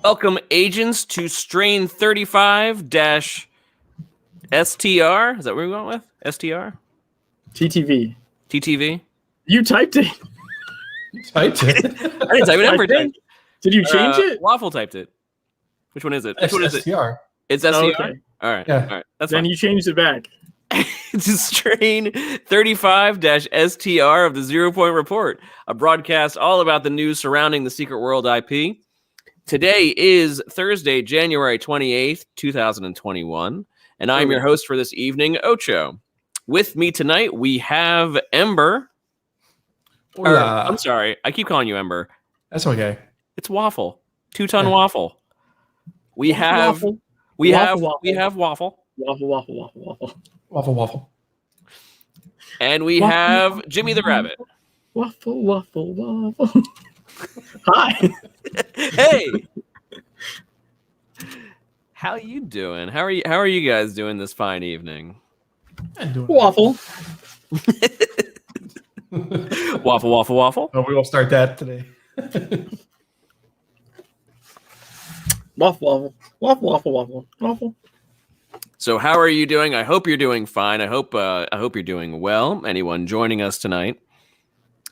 Welcome, agents, to strain 35-STR. Is that what we're going with? STR? TTV. TTV? You typed it. You typed it. I didn't type it. Ember typed it. Did you change it? Waffle typed it. Which one is it? Which one is it? STR. It's STR? Oh, okay. All right. Yeah. All right. That's Then fine. you changed it back. It's a strain 35-STR of the 0 Point Report, a broadcast all about the news surrounding the Secret World IP. Today is Thursday, January 28th, 2021, and I'm your host for this evening, Ocho. With me tonight, we have Ember. I'm sorry, I keep calling you Ember. That's okay. It's Waffle. Two-ton Waffle. We have Waffle. Waffle. Waffle. And we have Jimmy the Rabbit. Waffle. Hi. Hey. How you doing? How are you guys doing this fine evening? Waffle. Waffle. Oh, we will start that today. Waffle. So how are you doing? I hope you're doing fine. I hope you're doing well. Anyone joining us tonight?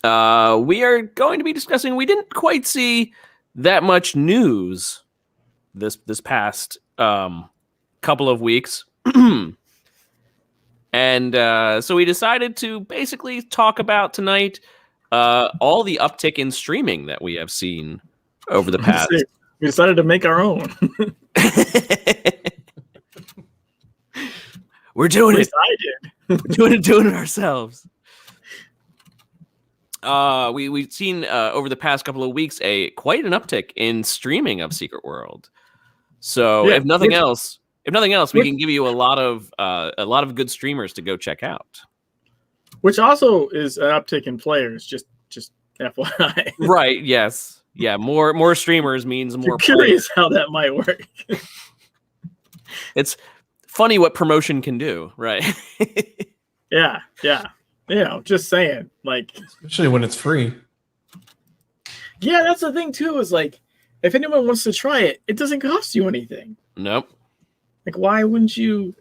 We are going to be discussing. We didn't quite see that much news this past couple of weeks, and so we decided to basically talk about tonight all the uptick in streaming that we have seen over the past. We decided to make our own. We're doing it. We're doing it ourselves. We've seen over the past couple of weeks quite an uptick in streaming of Secret World. So if nothing else, we can give you a lot of good streamers to go check out. Which also is an uptick in players. Just FYI. Right? Yes. Yeah. More streamers means more. I'm curious how that might work. It's funny what promotion can do, right? Yeah. Just saying, like, especially when it's free. Yeah, that's the thing too. Is like, if anyone wants to try it, it doesn't cost you anything. Nope. Like, why wouldn't you?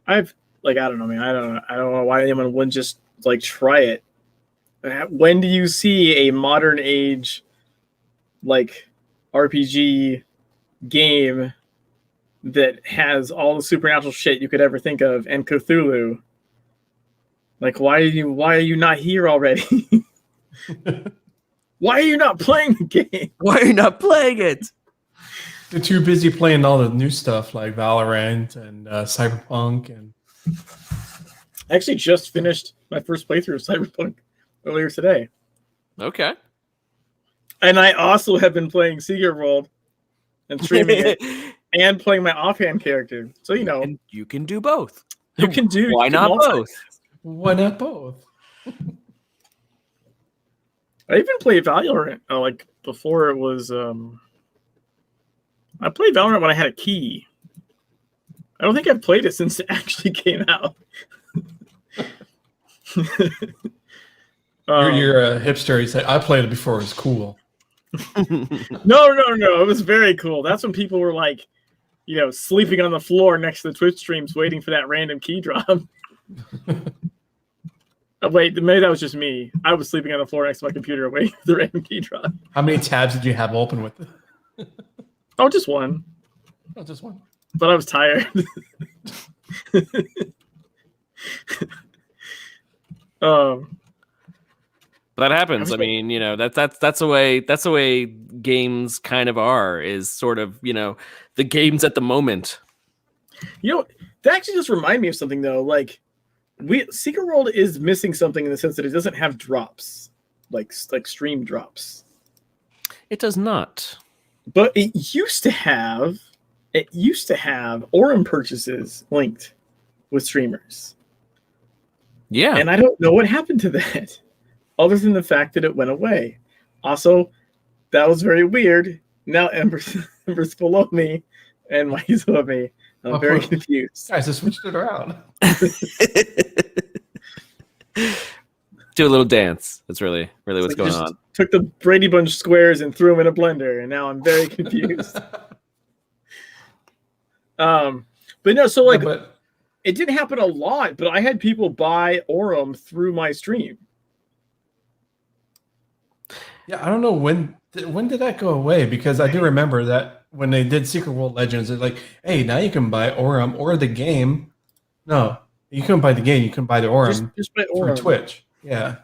I don't know, man. I don't know why anyone wouldn't just like try it. When do you see a modern age like RPG game that has all the supernatural shit you could ever think of and Cthulhu? Like, why are you not here already? Why are you not playing the game? Why are you not playing it? They're too busy playing all the new stuff like Valorant and Cyberpunk. And I actually just finished my first playthrough of Cyberpunk earlier today. Okay. And I also have been playing Secret World and streaming it and playing my offhand character. So, and you can do both. You can do. Why not both? Why not both? I even played Valorant like before it was. I played Valorant when I had a key. I don't think I've played it since it actually came out. You're a hipster. You said I played it before it was cool. No. It was very cool. That's when people were like, sleeping on the floor next to the Twitch streams, waiting for that random key drop. Wait, maybe that was just me. I was sleeping on the floor next to my computer waiting for the random key drop. How many tabs did you have open with it? Oh, just one. Oh, just one. But I was tired. That happens. I mean, that's the way games kind of are, is sort of, the games at the moment. That actually just reminded me of something though. Like, Secret World is missing something in the sense that it doesn't have drops, like stream drops. It does not. But it used to have Aurum purchases linked with streamers. Yeah. And I don't know what happened to that, other than the fact that it went away. Also, that was very weird. Now Ember's below me and Mike's above me. I'm very confused. Guys, I switched it around. Do a little dance. That's really what's like going just on. Took the Brady Bunch squares and threw them in a blender, and now I'm very confused. But no, so like but it didn't happen a lot, but I had people buy Orem through my stream. yeah, I don't know when did that go away, because I do remember that when they did Secret World Legends, it's like, hey, now you can buy Orem or the game. No, you couldn't buy the game. You can buy the Orem Just buy through Orem. Twitch. Yeah.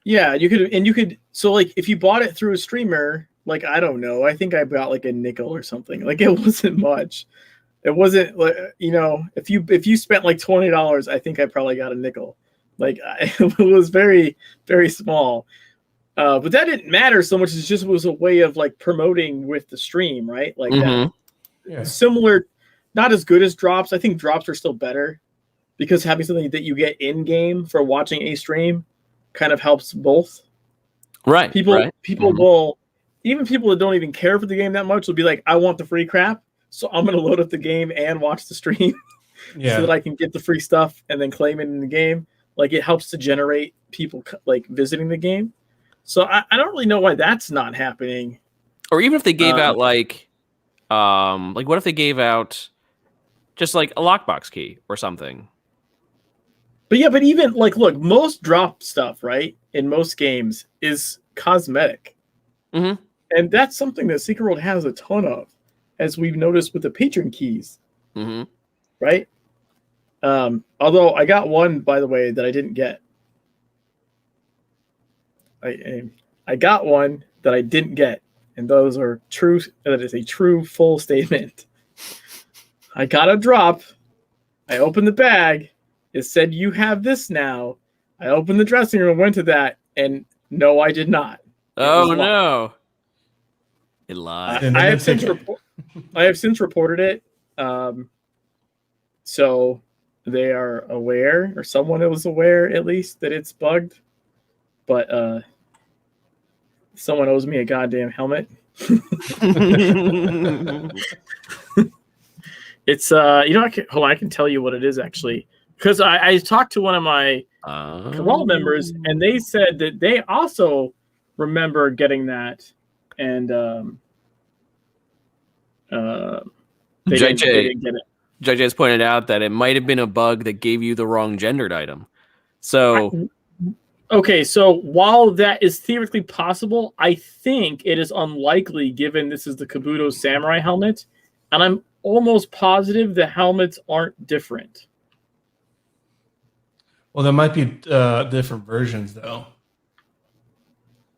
Yeah, you could. So like, if you bought it through a streamer, like I don't know, I think I bought like a nickel or something. Like it wasn't much. It wasn't like, if you spent like $20, I think I probably got a nickel. Like it was very, very small. But that didn't matter so much. It just was a way of like promoting with the stream, right? Like that. Yeah. Similar, not as good as drops. I think drops are still better because having something that you get in game for watching a stream kind of helps both. Right. People will, even people that don't even care for the game that much will be like, I want the free crap, so I'm going to load up the game and watch the stream so that I can get the free stuff and then claim it in the game. Like it helps to generate people like visiting the game. So I don't really know why that's not happening. Or even if they gave out like what if they gave out just like a lockbox key or something? But yeah, but even like, look, most drop stuff, right, in most games is cosmetic. Mm-hmm. And that's something that Secret World has a ton of, as we've noticed with the patron keys. Mm-hmm. Right? Although I got one, by the way, that I didn't get. I got one that I didn't get, and those are true. That is a true full statement. I got a drop. I opened the bag. It said, "You have this now." I opened the dressing room, went to that, and no, I did not. Oh no! It lied. I have since reported it. So they are aware, or someone was aware at least, that it's bugged. But someone owes me a goddamn helmet. It's I can tell you what it is actually, because I talked to one of my Cabal members, and they said that they also remember getting that, and they didn't get it. JJ has pointed out that it might have been a bug that gave you the wrong gendered item. So okay, so while that is theoretically possible, I think it is unlikely given this is the Kabuto Samurai helmet, and I'm almost positive the helmets aren't different. Well, there might be different versions, though.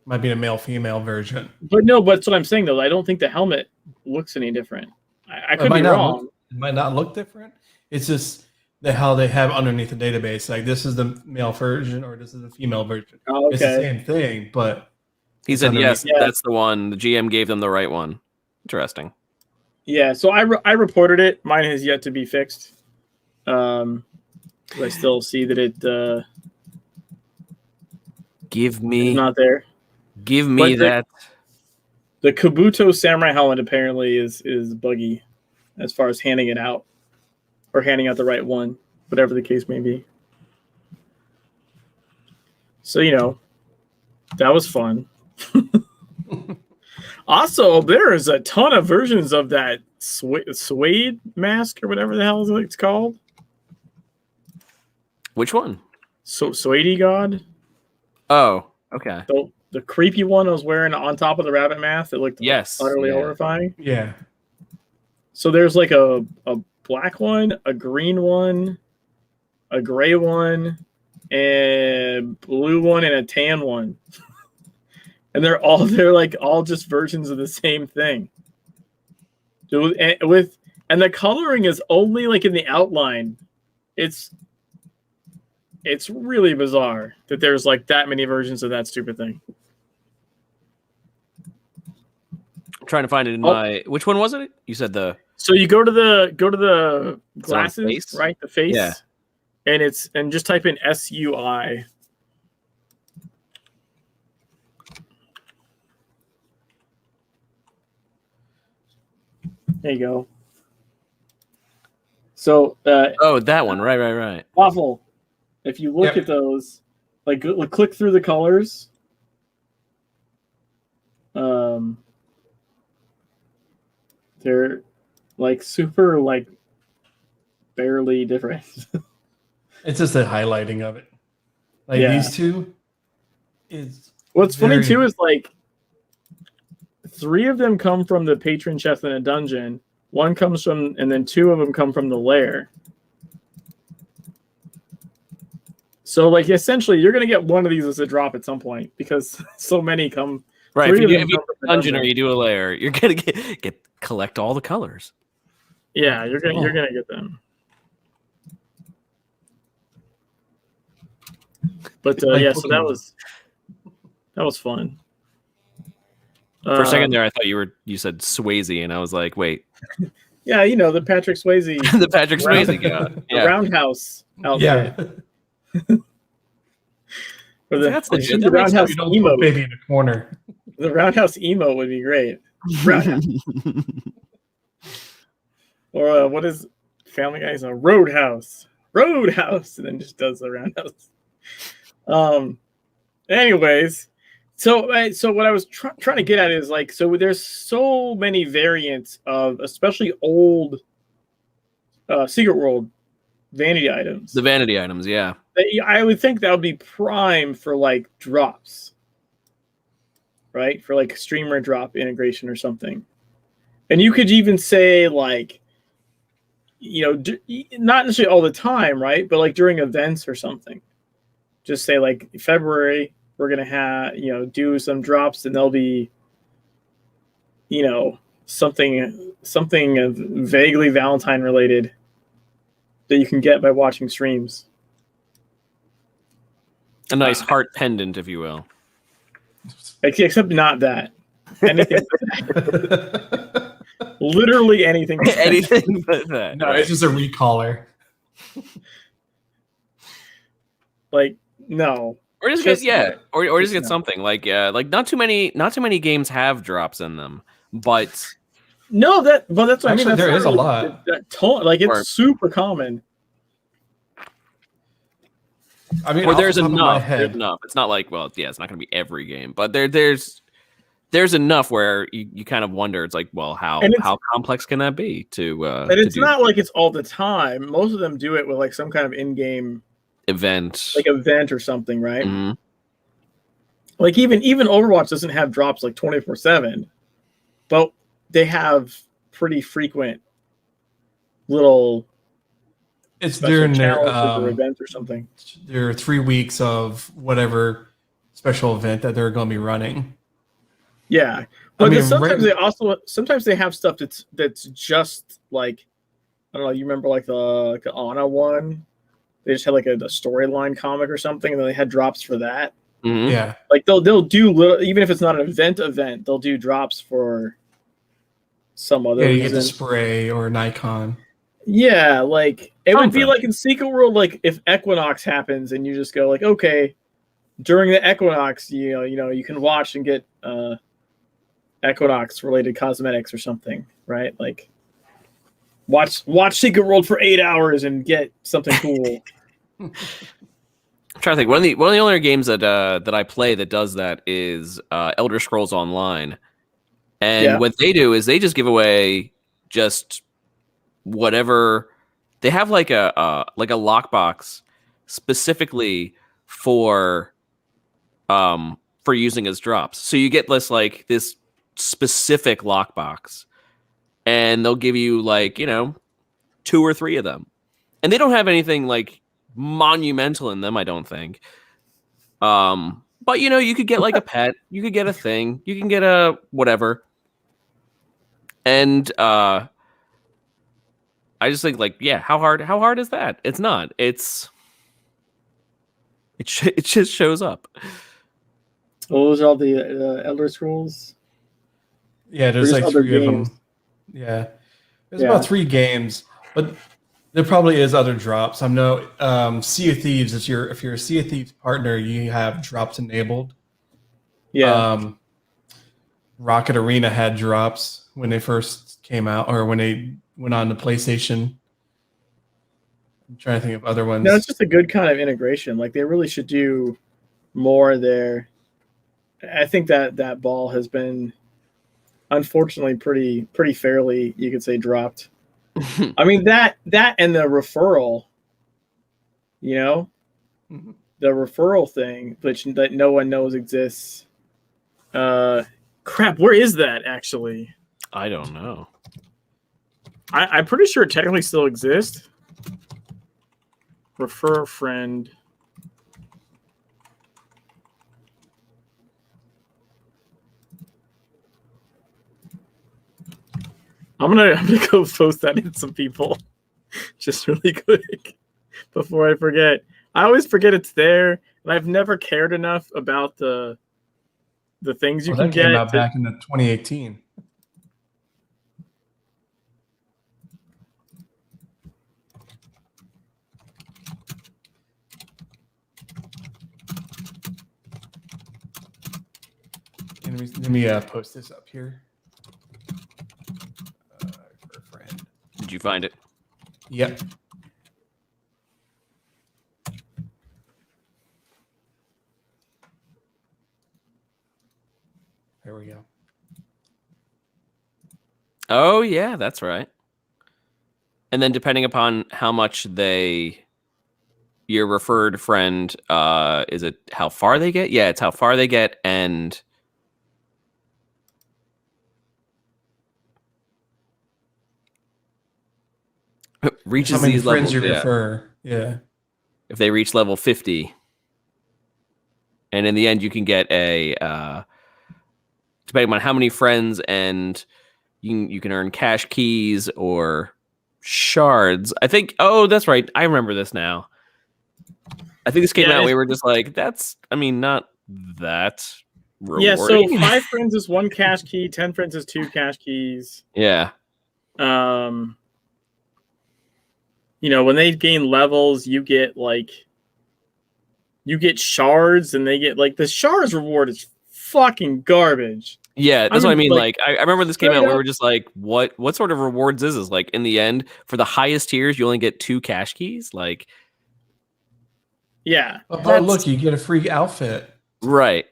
Might be a male-female version. But no, but that's what I'm saying, though. I don't think the helmet looks any different. I could be wrong. It might not look different. It's just how they have underneath the database. Like, this is the male version or this is the female version. Oh, okay. It's the same thing, but... He said, yes, that's the one. The GM gave them the right one. Interesting. Yeah, so I reported it. Mine has yet to be fixed. I still see that it give me not there. Give me that. The Kabuto Samurai helmet apparently is buggy as far as handing it out or handing out the right one, whatever the case may be. So that was fun. Also, there is a ton of versions of that suede mask or whatever the hell it's called. Which one? Suede God. Oh, okay. The creepy one I was wearing on top of the rabbit mask that looked utterly horrifying. Yeah. So there's like a black one, a green one, a gray one, and blue one, and a tan one. And they're all just versions of the same thing. And the coloring is only like in the outline. It's really bizarre that there's like that many versions of that stupid thing. I'm trying to find it in my. Which one was it? You said the. So you go to the glasses, right? The face. Yeah. And just type in SUI. There you go. So that one. Right. Waffle. If you look at those, like click through the colors. They're like super like barely different. It's just the highlighting of it. Like Yeah. these two is What's funny very- too is like 3 of them come from the patron chest in a dungeon. 1 comes from, and then 2 of them come from the lair. So like essentially, you're gonna get one of these as a drop at some point because so many come. Right. 3 If of you them do come from the a dungeon or you do a lair, you're gonna collect all the colors. Yeah, you're gonna get them. But Like yeah, so that Pokemon. was fun. For a second there, I thought you said Swayze, and I was like, wait, Yeah, you know the Patrick Swayze, the Patrick Swayze guy. the Yeah, roundhouse outfit. Yeah. Or the, That's the, legit. the That makes roundhouse You don't put emote. baby in a corner. The roundhouse emote would be great. Roundhouse. Or what is Family Guy's a Roadhouse, and then just does the roundhouse. Anyways, so what I was trying to get at is like, so there's so many variants of especially old Secret World vanity items. The vanity items, yeah. I would think that would be prime for like drops, right? For like streamer drop integration or something. And you could even say like, you know, not necessarily all the time, right? But like during events or something. Just say like February, we're gonna have, you know, do some drops, and they'll be, you know, something vaguely Valentine related that you can get by watching streams. A nice heart pendant, if you will. Except not that. Anything. Literally anything. Anything but that. No, it's just a recaller. Like no. Or just Just- get or just just get something like not too many games have drops in them, but No, that's what Actually, I mean. That's there not is a really lot. Like it's Or- super common. I mean, or off there's the top of my enough. There's head, enough. It's not like, well, yeah, it's not going to be every game, but there's enough where you kind of wonder. It's like, well, how complex can that be to? And it's not like it's all the time. Most of them do it with like some kind of in-game event, like event or something, right? Mhm. Like even Overwatch doesn't have drops like 24/7, but they have pretty frequent little it's special during challenges or events or something. their 3 weeks of whatever special event that they're going to be running. Yeah, but mean, sometimes they have stuff that's just like, I don't know. You remember like the Ana one? They just had like a storyline comic or something, and then they had drops for that. Mhm. Yeah, Like they'll do little, even if it's not an event, they'll do drops for some other yeah, you get reason. the spray or Nikon. Yeah, like it would be Something. like in Secret World, like if Equinox happens and you just go like, okay, during the Equinox, you know, you can watch and get Equinox related cosmetics or something, right? Like watch Secret World for 8 hours and get something cool. I'm trying to think. One of the only games that I play that does that is Elder Scrolls Online, and Yeah. what they do is they just give away just whatever. They have like a lockbox specifically for using as drops. So you get this specific lockbox, and they'll give you like, you know, 2 or 3 of them, and they don't have anything like monumental in them, I don't think. But you know, you could get like a pet, you could get a thing, you can get a whatever, and I just think like, yeah, how hard is that? It's not. It just shows up. Well, those are all the Elder Scrolls. Yeah, there's There's like other 3 of games. them. Yeah, there's Yeah. about 3 games, but there probably is other drops. I know Sea of Thieves. If you're a Sea of Thieves partner, you have drops enabled. Yeah. Rocket Arena had drops when they first came out, or when they went on the PlayStation. I'm trying to think of other ones. No, it's just a good kind of integration. Like they really should do more there. I think that ball has been, unfortunately, pretty fairly, you could say, dropped. I mean, that and the referral, the referral thing, that no one knows exists. Crap, where is that actually? I don't know. I'm pretty sure it technically still exists. Refer a friend. I'm gonna go post that in some people, just really quick, before I forget. I always forget it's there, and I've never cared enough about the things you can that get. came out back in the 2018. Let me post this up here. For a friend. Did you find it? Yep. There we go. Oh yeah, that's right. And then depending upon how much your referred friend, is it how far they get? Yeah, it's how far they get and reaches how many these friends levels. you Yeah. refer. Yeah. If they reach level 50. And in the end, you can get depending on how many friends, and you can earn cash keys or shards. I think, oh, that's right. I remember this now. I think this came out, we were just like, not that rewarding. Yeah, so 5 friends is 1 cash key, 10 friends is 2 cash keys. Yeah. When they gain levels, you get shards, and they get the shards reward is fucking garbage. Yeah, that's what I mean. I remember this came out, we were just like, what sort of rewards is this? Like, in the end, for the highest tiers, you only get 2 cash keys? Like, yeah. Oh, look, you get a free outfit. Right.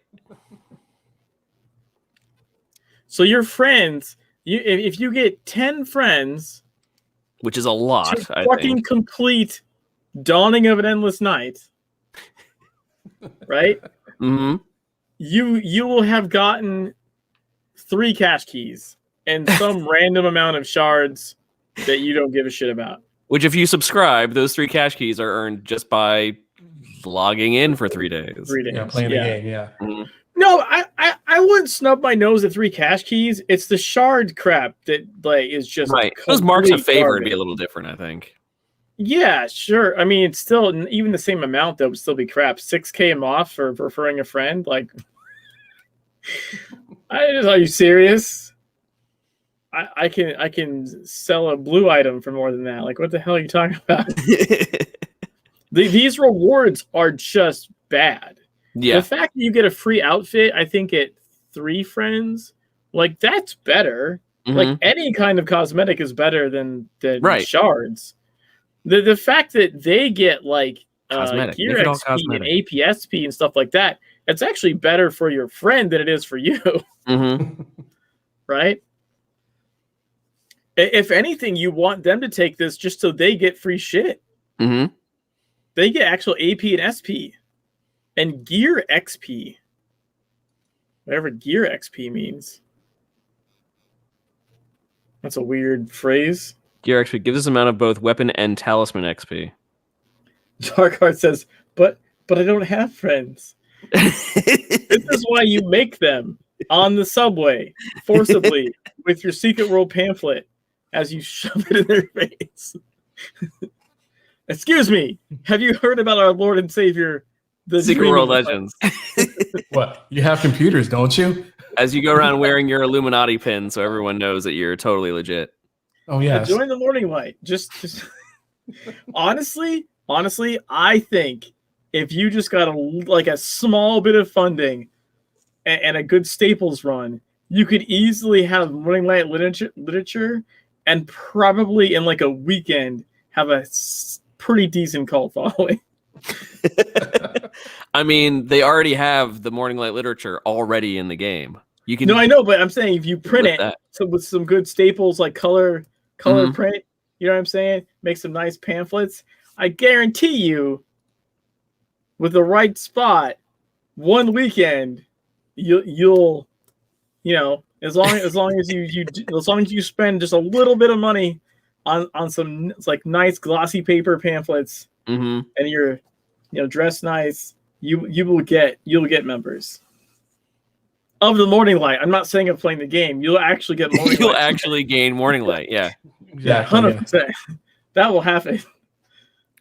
So your friends, if you get 10 friends, which is a lot, to fucking complete Dawning of an Endless Night, right? Mm-hmm. You will have gotten 3 cash keys and some random amount of shards that you don't give a shit about. Which, if you subscribe, those 3 cash keys are earned just by logging in for 3 days. 3 days. Yeah, playing the game, yeah. Mm-hmm. No, I wouldn't snub my nose at 3 cash keys. It's the shard crap that is just right. Those marks of favor garbage. would be a little different, I think. Yeah, sure. I mean, it's still even the same amount that would still be crap. 6K off for referring a friend. Like, are you serious? I can sell a blue item for more than that. Like, what the hell are you talking about? These rewards are just bad. Yeah. The fact that you get a free outfit, I think at 3 friends, that's better. Mm-hmm. Like, any kind of cosmetic is better than right. shards. The fact that they get gear XP and APSP and stuff like that, it's actually better for your friend than it is for you. Mm-hmm. Right? If anything, you want them to take this just so they get free shit. Mm-hmm. They get actual AP and SP. And gear XP. Whatever gear XP means. That's a weird phrase. Gear XP gives us amount of both weapon and talisman XP. Darkheart says, but I don't have friends. This is why you make them on the subway, forcibly, with your Secret World pamphlet, as you shove it in their face. Excuse me, have you heard about our Lord and Savior, the Secret World Legends? What? You have computers, don't you? As you go around wearing your Illuminati pin, so everyone knows that you're totally legit. Oh yeah. Join the morning light. Just honestly, I think if you just got a small bit of funding and a good Staples run, you could easily have morning light literature and probably in a weekend have a pretty decent cult following. I mean, they already have the Morning Light literature already in the game. You can. No, I know, but I'm saying if you print with it that. with some good staples like color Mhm. print, you know what I'm saying? Make some nice pamphlets. I guarantee you, with the right spot, one weekend, you'll as long as you spend just a little bit of money on some like nice glossy paper pamphlets, Mhm. and you're dressed nice, you'll get members of the Morning Light. I'm not saying of playing the game. You'll actually get Morning You'll Light. actually gain Morning Light. Yeah. Yeah, Exactly. 100%. That will happen.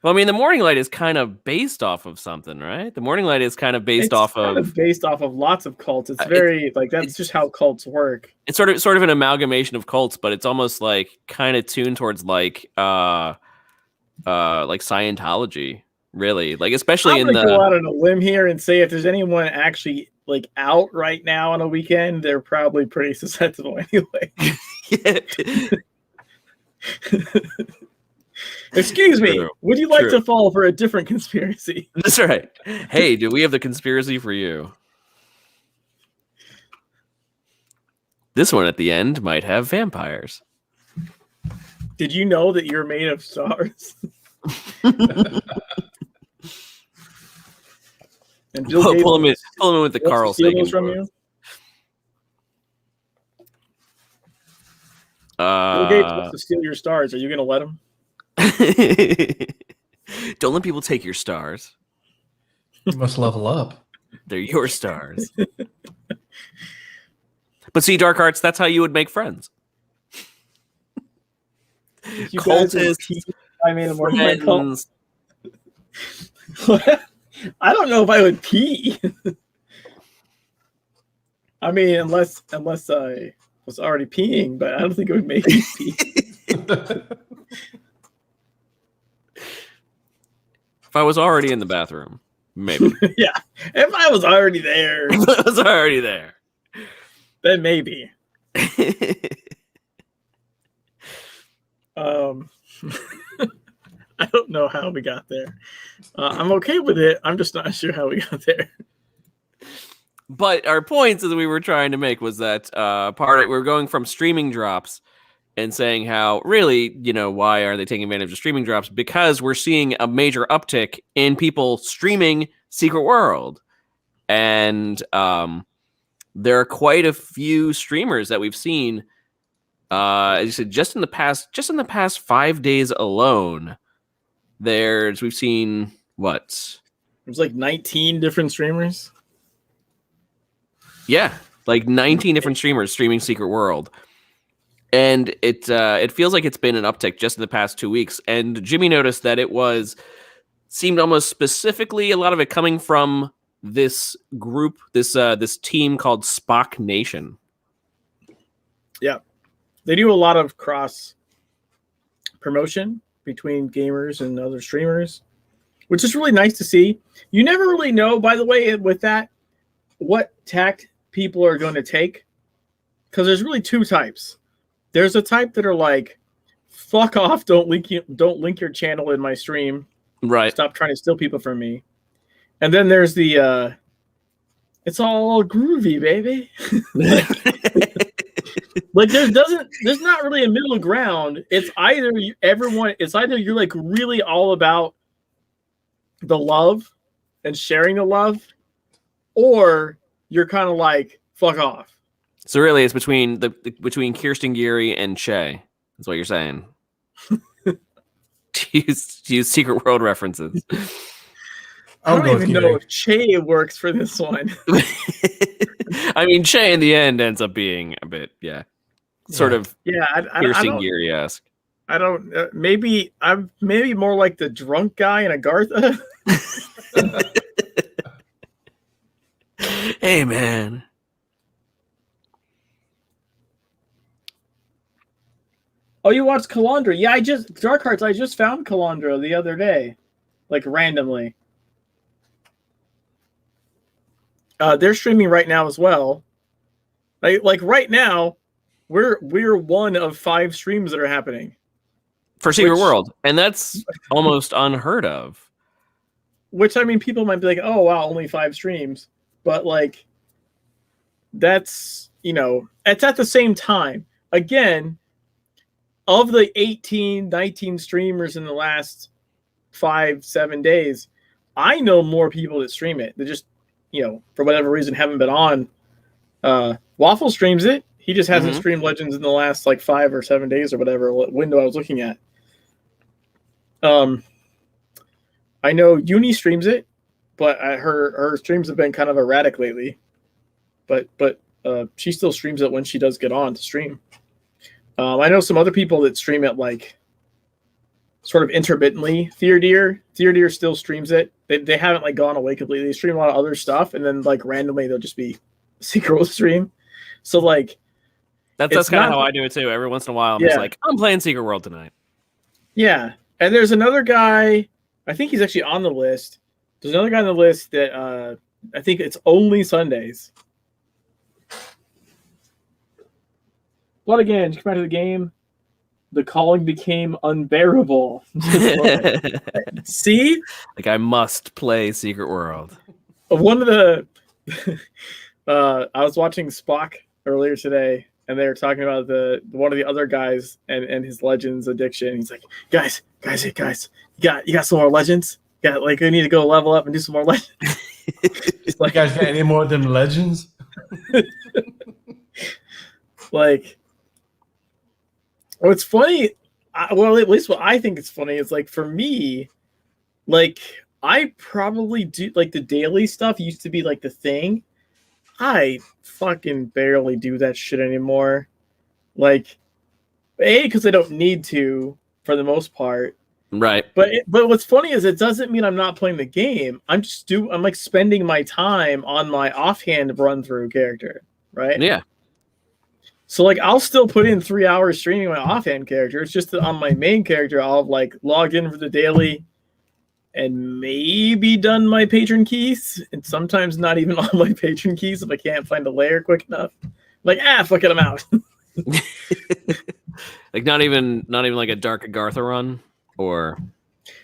Well, I mean, the Morning Light is kind of based off of something, right? The Morning Light is kind of based off kind of. of based off of lots of cults. It's very that's just how cults work. It's sort of an amalgamation of cults, but it's almost like kind of tuned towards like Scientology, really. Like especially I'm gonna go out on a limb here and say if there's anyone actually like out right now on a weekend, they're probably pretty susceptible anyway. Excuse me. True. Would you like to fall for a different conspiracy? That's right. Hey, do we have the conspiracy for you? This one at the end might have vampires. Did you know that you're made of stars? And Bill Gates pull him in with the Carl Sagan from quote. you. Bill Gates wants to steal your stars. Are you going to let him? Don't let people take your stars. You must level up. They're your stars. But see, Dark Arts, that's how you would make friends. You cultists, I made a Morning cult. I don't know if I would pee. I mean, unless I was already peeing, but I don't think it would make me pee. If I was already in the bathroom, maybe. Yeah, if I was already there. If I was already there. Then maybe. I don't know how we got there. I'm okay with it. I'm just not sure how we got there. But our points that we were trying to make was that we're going from streaming drops and saying how really, why are they taking advantage of streaming drops? Because we're seeing a major uptick in people streaming Secret World. And there are quite a few streamers that we've seen, as you said, just in the past 5 days alone. We've seen what? There's like 19 different streamers. Yeah, like 19 different streamers streaming Secret World. And it feels like it's been an uptick just in the past 2 weeks. And Jimmy noticed that seemed almost specifically a lot of it coming from this group, this team called Spock Nation. Yeah, they do a lot of cross promotion between gamers and other streamers, which is really nice to see. You never really know, by the way, with that, what tact people are going to take, because there's really two types. There's a type that are like, fuck off, don't link your channel in my stream. Right. Stop trying to steal people from me. And then there's the it's all groovy, baby. Like there's not really a middle ground. It's either you're like really all about the love and sharing the love, or you're kind of like fuck off. So really, it's between Kirsten Geary and Che. That's what you're saying. to use Secret World references. I don't even know if Che works for this one. I mean, Che in the end ends up being a bit, sort of Kirsten Geary-esque. I don't. Maybe I'm more like the drunk guy in Agartha. Hey, man. Oh, you watched Calandra? Yeah, Dark Hearts. I just found Calandra the other day, like randomly. They're streaming right now as well. Like right now, we're one of 5 streams that are happening for Secret World, and that's almost unheard of. which I mean, people might be like, "Oh wow, only 5 streams," but like, that's it's at the same time. Again, of the 18, 19 streamers in the last 5-7 days, I know more people that stream it. They just, for whatever reason, haven't been on. Waffle streams it. He just hasn't streamed Legends in the last like 5 or 7 days or whatever window I was looking at. I know Uni streams it, but her streams have been kind of erratic lately. But she still streams it when she does get on to stream. I know some other people that stream it like sort of intermittently. Theodeer still streams it. They haven't like gone away completely. They stream a lot of other stuff, and then like randomly they'll just be Secret World stream. So like that's kind of how I do it too. Every once in a while, I'm just like, I'm playing Secret World tonight. Yeah, and there's another guy. I think he's actually on the list. There's another guy on the list that I think it's only Sundays. But again, to come back to the game, the calling became unbearable. See? Like, I must play Secret World. One of the... I was watching Spock earlier today, and they were talking about one of the other guys and his Legends addiction. He's like, guys, you got some more Legends? We need to go level up and do some more Legends. Like, you guys got any more of them Legends? Like... What's funny, well, at least what I think is funny is like for me, like I probably do like the daily stuff used to be like the thing. I fucking barely do that shit anymore. Like, because I don't need to for the most part. Right. But what's funny is it doesn't mean I'm not playing the game. I'm like spending my time on my offhand run through character, right? Yeah. So, like, I'll still put in 3 hours streaming my offhand character. It's just that on my main character, I'll, like, log in for the daily and maybe done my patron keys. And sometimes not even on my patron keys if I can't find a layer quick enough. Like, fuck it, I'm out. Like, not even like a Dark Agartha run? Or...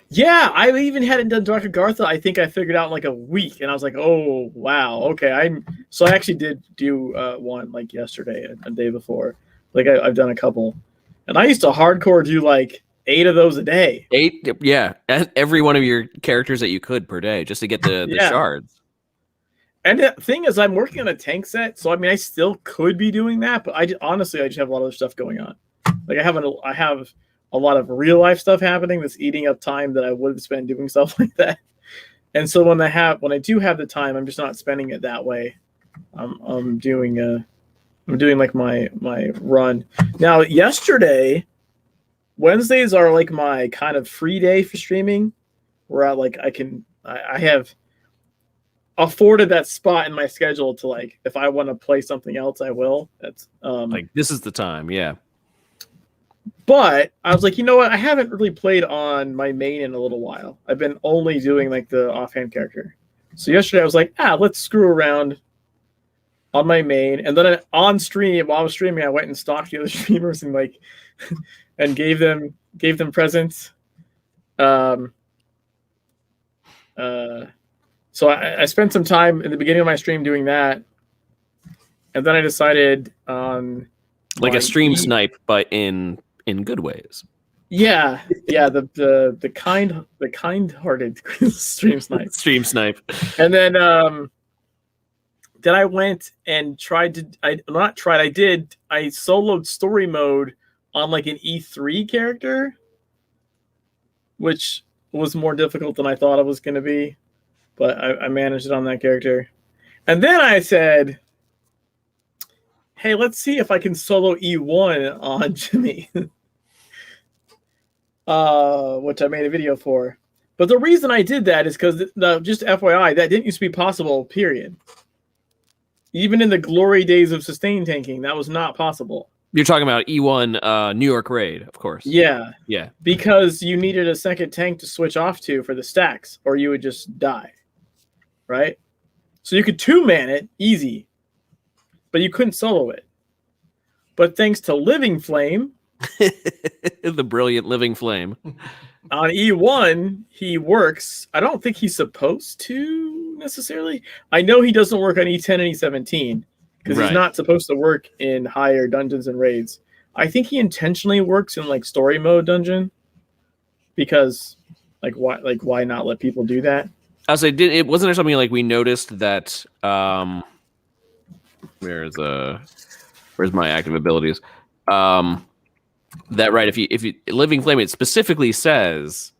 Yeah, I even hadn't done Dark Agartha. I think I figured out in like a week, and I was like, "Oh wow, okay." So I actually did do one like yesterday, a day before. Like I've done a couple, and I used to hardcore do like 8 of those a day. 8, yeah, and every one of your characters that you could per day, just to get the shards. And the thing is, I'm working on a tank set, so I mean, I still could be doing that, but honestly, I just have a lot of other stuff going on. Like I have a lot of real life stuff happening that's eating up time that I would have spent doing stuff like that. And so when I do have the time, I'm just not spending it that way. I'm doing like my run. Now yesterday, Wednesdays are like my kind of free day for streaming, where I have afforded that spot in my schedule to like, if I want to play something else, I will. That's like, this is the time. Yeah. But I was like, you know what? I haven't really played on my main in a little while. I've been only doing like the offhand character. So yesterday I was like, let's screw around on my main. And then on stream, while I was streaming, I went and stalked the other streamers and like, and gave them presents. So I spent some time in the beginning of my stream doing that. And then I decided on like a stream snipe, but in good ways. Yeah, the kind-hearted stream snipe. Stream snipe. And then I went and I soloed story mode on like an E3 character, which was more difficult than I thought it was going to be, but I managed it on that character. And then I said, hey, let's see if I can solo E1 on Jimmy. Which I made a video for. But the reason I did that is because, just FYI, that didn't used to be possible, period. Even in the glory days of sustain tanking, that was not possible. You're talking about E1 New York Raid, of course. Yeah. Yeah. Because you needed a second tank to switch off to for the stacks, or you would just die. Right? So you could 2-man it, easy. But you couldn't solo it. But thanks to Living Flame, The brilliant living flame. On E1, he works. I don't think he's supposed to necessarily. I know he doesn't work on E10 and E17 because he's not supposed to work in higher dungeons and raids. I think he intentionally works in like story mode dungeon because why not let people do that? I was like, wasn't there something like we noticed that where's my active abilities? That right, if you living flame, it specifically says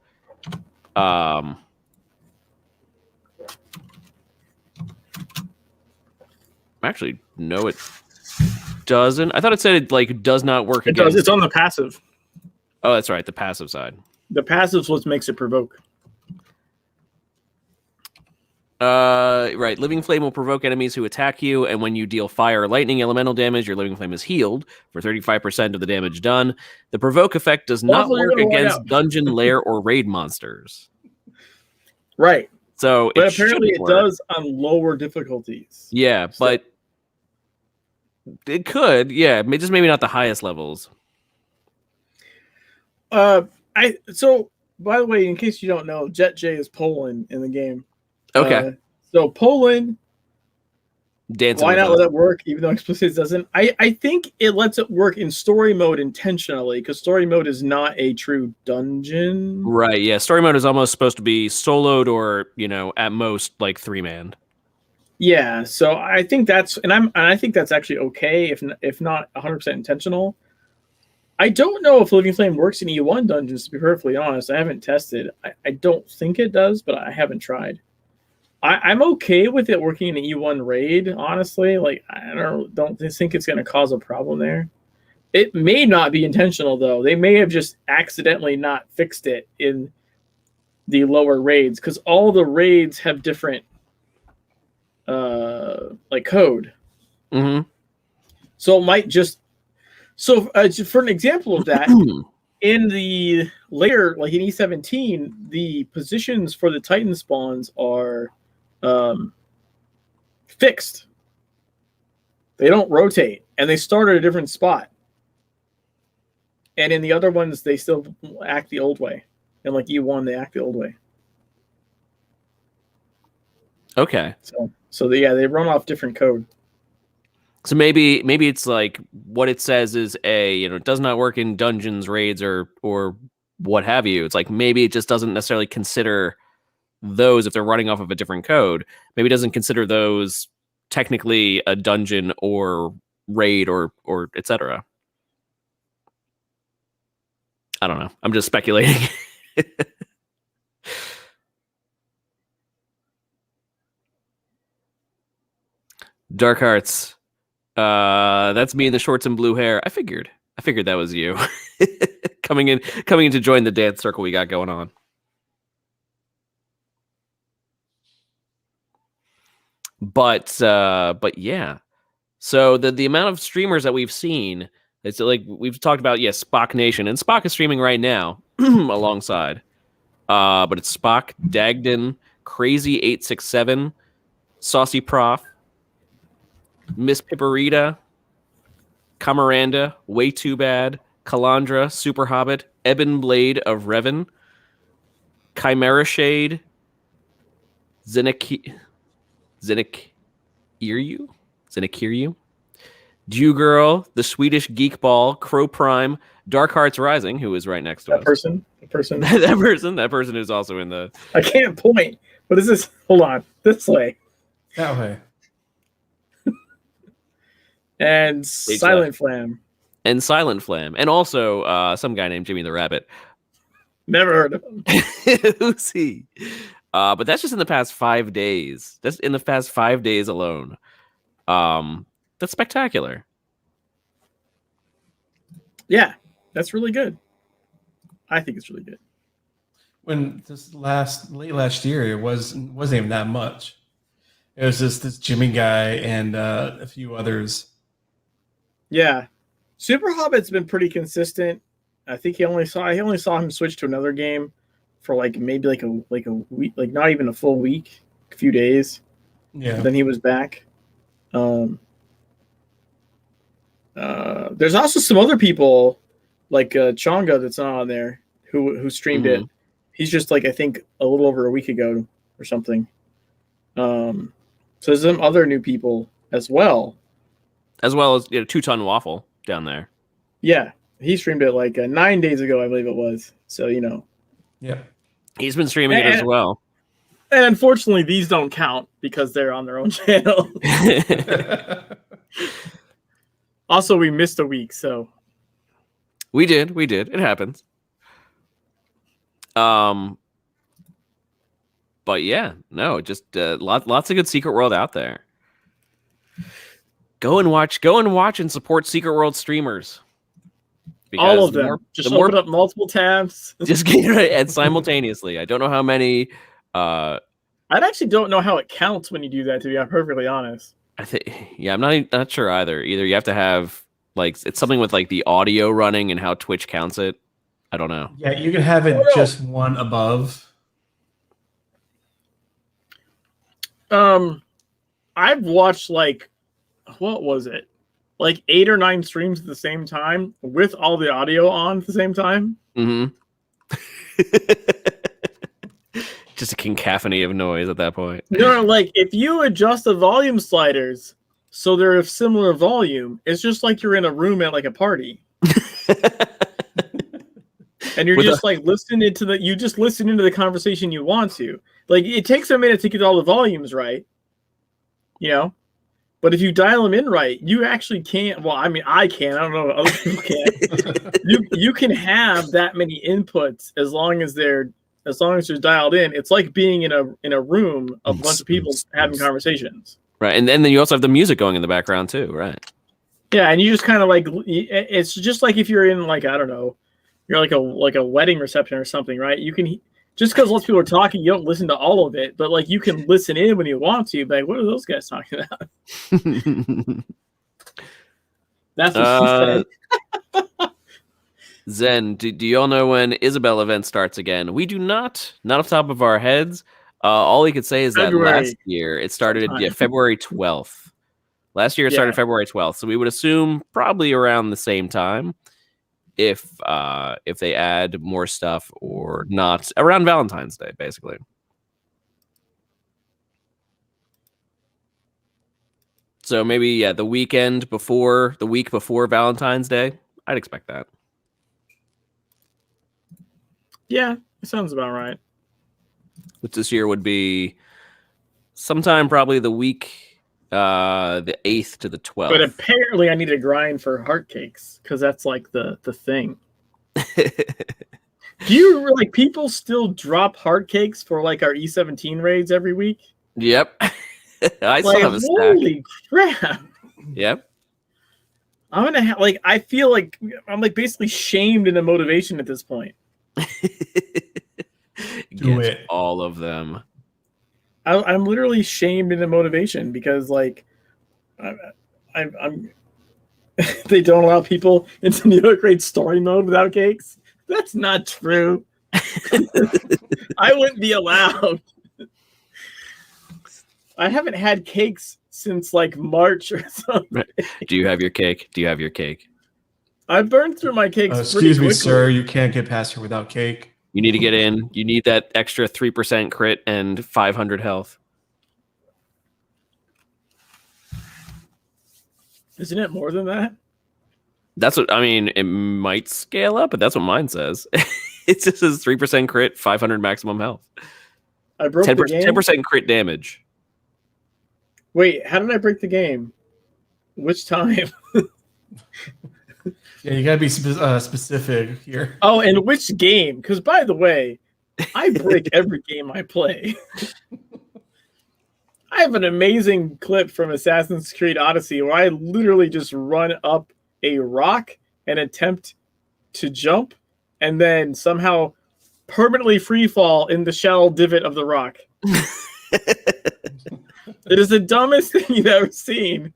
actually no it doesn't. I thought it said it like does not work against. It does. It's on the passive. Oh, that's right, the passive side. The passive's what makes it provoke. Right. Living Flame will provoke enemies who attack you, and when you deal fire or lightning elemental damage, your Living Flame is healed for 35% of the damage done. The provoke effect does not work against dungeon, lair, or raid monsters. Right. So, but apparently it does on lower difficulties. Yeah, but it could. Yeah, just maybe not the highest levels. So by the way, in case you don't know, Jet J is Poland in the game. Okay. So Poland, dancing. Why not let it work, even though explicit doesn't? I think it lets it work in story mode intentionally because story mode is not a true dungeon. Right. Yeah. Story mode is almost supposed to be soloed or at most like 3-man. Yeah. So I think that's I think that's actually okay if not 100% intentional. I don't know if Living Flame works in E1 dungeons. To be perfectly honest, I haven't tested. I don't think it does, but I haven't tried. I'm okay with it working in an E1 raid, honestly. Like, I don't think it's going to cause a problem there. It may not be intentional, though. They may have just accidentally not fixed it in the lower raids, because all the raids have different, code. Mm-hmm. So it might just... So, for an example of that, in the layer, like in E17, the positions for the Titan spawns are... fixed. They don't rotate, and they start at a different spot. And in the other ones, they still act the old way. And like E1, they act the old way. Okay. So they run off different code. So maybe it's like what it says is it does not work in dungeons, raids, or what have you. It's like maybe it just doesn't necessarily consider those if they're running off of a different code. Maybe it doesn't consider those technically a dungeon or raid or etc. I don't know. I'm just speculating. Dark Hearts. That's me in the shorts and blue hair. I figured that was you. coming in to join the dance circle we got going on. But yeah. So the amount of streamers that we've seen, it's like we've talked about, yes, Spock Nation, and Spock is streaming right now alongside. But it's Spock, Dagden, Crazy867, Saucy Prof, Miss Pipperita, Camaranda, Way Too Bad, Calandra, Super Hobbit, Ebon Blade of Revan, Chimera Shade, Zenekiryu, Dew Girl, The Swedish Geek Ball, Crow Prime, Dark Hearts Rising, who is right next to us. The person. that person is also in the... I can't point. What is this? Hold on. This way. That way. And Silent Flam. And Silent Flam. And also some guy named Jimmy the Rabbit. Never heard of him. Who's he? But that's just in the past 5 days. That's in the past 5 days alone. That's spectacular. Yeah, that's really good. I think it's really good. When late last year, it wasn't even that much. It was just this Jimmy guy and a few others. Yeah, Super Hobbit's been pretty consistent. I think I only saw him switch to another game for maybe a week, not even a full week, a few days. Yeah. Then he was back. There's also some other people like Chonga that's not on there who streamed it. He's just like I think a little over a week ago or something. So there's some other new people as well as 2-ton waffle down there. Yeah, he streamed it like 9 days ago, I believe it was. So Yeah, he's been streaming it as well. And unfortunately, these don't count because they're on their own channel. Also, we missed a week, so we did. It happens. But yeah, no, just lots of good Secret World out there. Go and watch and support Secret World streamers. All of them. Just open up multiple tabs. Just get it and simultaneously. I don't know how many. I actually don't know how it counts when you do that. To be perfectly honest, I'm not sure either. Either you have to have it's something with the audio running and how Twitch counts it. I don't know. Yeah, you can have it just one above. I've watched what was it? 8 or 9 streams at the same time with all the audio on at the same time. Mm-hmm. Just a cacophony of noise at that point. No, if you adjust the volume sliders so they're of similar volume, it's just like you're in a room at a party. And you're just listening to you just listen into the conversation you want to. It takes a minute to get all the volumes right. But if you dial them in right, you actually can't. Well, I mean, I can. I don't know if other people can. you can have that many inputs as long as they're dialed in. It's like being in a room of a bunch of people having conversations. Right, and then you also have the music going in the background too, right? Yeah, and you just kind of it's just like if you're in I don't know, you're like a wedding reception or something, right? You can. Just because lots of people are talking, you don't listen to all of it, but you can listen in when you want to. But what are those guys talking about? That's what she said. Zen, do you all know when Isabel event starts again? We do not off the top of our heads. All we could say is that last year it started February 12th. Last year it started February 12th, so we would assume probably around the same time. If they add more stuff or not around Valentine's Day, basically. So maybe the week before Valentine's Day, I'd expect that. Yeah, it sounds about right. Which this year would be sometime probably the week the 8th to the 12th. But apparently I need to grind for heart cakes because that's the thing. Do you people still drop heart cakes for our E17 raids every week? Yep. I still have a stack. Holy crap. Yep. I'm gonna have I feel like I'm basically shamed into motivation at this point. Do it. All of them. I'm literally shamed into motivation because I'm they don't allow people into New York Raid story mode without cakes. That's not true. I wouldn't be allowed. I haven't had cakes since March or something. Do you have your cake? I burned through my cakes. Excuse me, sir. You can't get past here without cake. You need to get in. You need that extra 3% crit and 500 health. Isn't it more than that? That's what I mean. It might scale up, but that's what mine says. It just says 3% crit, 500 maximum health. I broke 10%, the game. 10% crit damage. Wait, how did I break the game? Which time? Yeah, you gotta be specific here. Oh, and which game? Because by the way, I break every game I play. I have an amazing clip from Assassin's Creed Odyssey where I literally just run up a rock and attempt to jump, and then somehow permanently free fall in the shallow divot of the rock. It is the dumbest thing you've ever seen.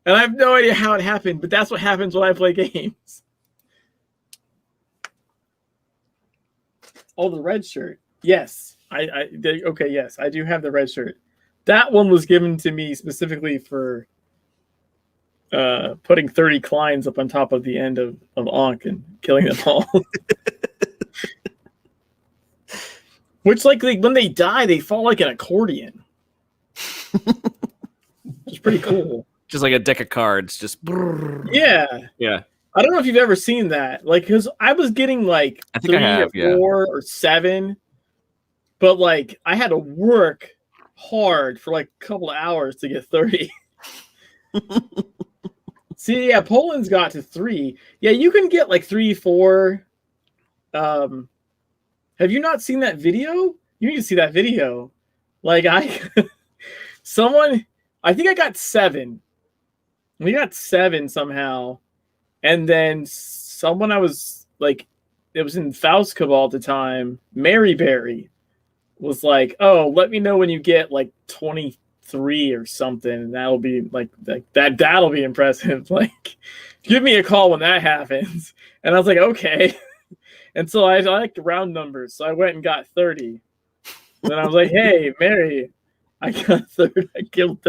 And I have no idea how it happened, but that's what happens when I play games. Oh, the red shirt. Yes. Yes, I do have the red shirt. That one was given to me specifically for putting 30 Kleins up on top of the end of Ankh and killing them all. Which, like, when they die, they fall like an accordion. It's pretty cool. Just like a deck of cards, just Yeah. Yeah. I don't know if you've ever seen that. Like, because I was getting like I think 3 I have, or 4 or 7, but like I had to work hard for like a couple of hours to get 30. See, yeah, Poland's got to 3. Yeah, you can get like 3, 4. Have you not seen that video? You need to see that video. Like I think I got 7. We got 7 somehow. And then someone I was like, it was in Faust Cabal at the time, Mary Berry, was like, oh, let me know when you get like 23 or something. And that'll be like that'll be impressive. Like, give me a call when that happens. And I was like, okay. And so I like round numbers. So I went and got 30. And then I was like, hey, Mary, I got 30. I killed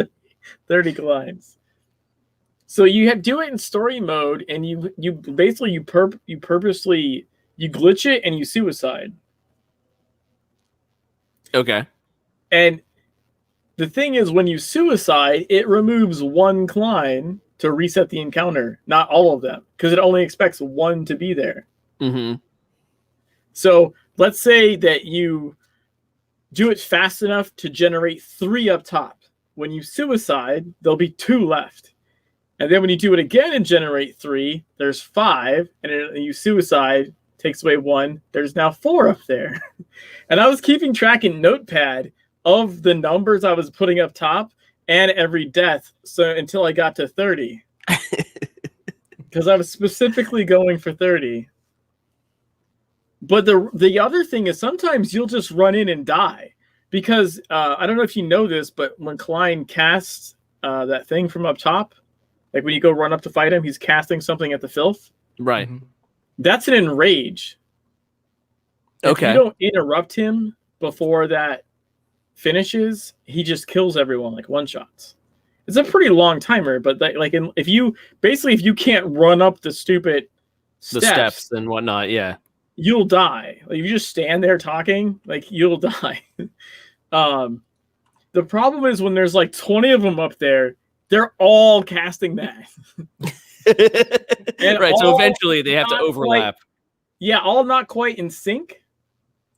30 Kleins. So you do it in story mode, and you basically purposely glitch it and you suicide. Okay. And the thing is, when you suicide, it removes 1 Klein to reset the encounter, not all of them, because it only expects 1 to be there. Mm-hmm. So let's say that you do it fast enough to generate 3 up top. When you suicide, there'll be 2 left. And then when you do it again and generate 3, there's 5, and you suicide, takes away 1. There's now 4 up there. And I was keeping track in Notepad of the numbers I was putting up top and every death, so until I got to 30. Because I was specifically going for 30. But the other thing is sometimes you'll just run in and die. Because I don't know if you know this, but when Klein casts that thing from up top, like when you go run up to fight him, he's casting something at the filth. Right. Mm-hmm. That's an enrage. Okay. If you don't interrupt him before that finishes, he just kills everyone like one shots. It's a pretty long timer, but if you can't run up the stupid steps and whatnot, yeah, you'll die. Like, if you just stand there talking, like, you'll die. The problem is when there's like 20 of them up there, they're all casting that. Right, so eventually they have to overlap. All not quite in sync.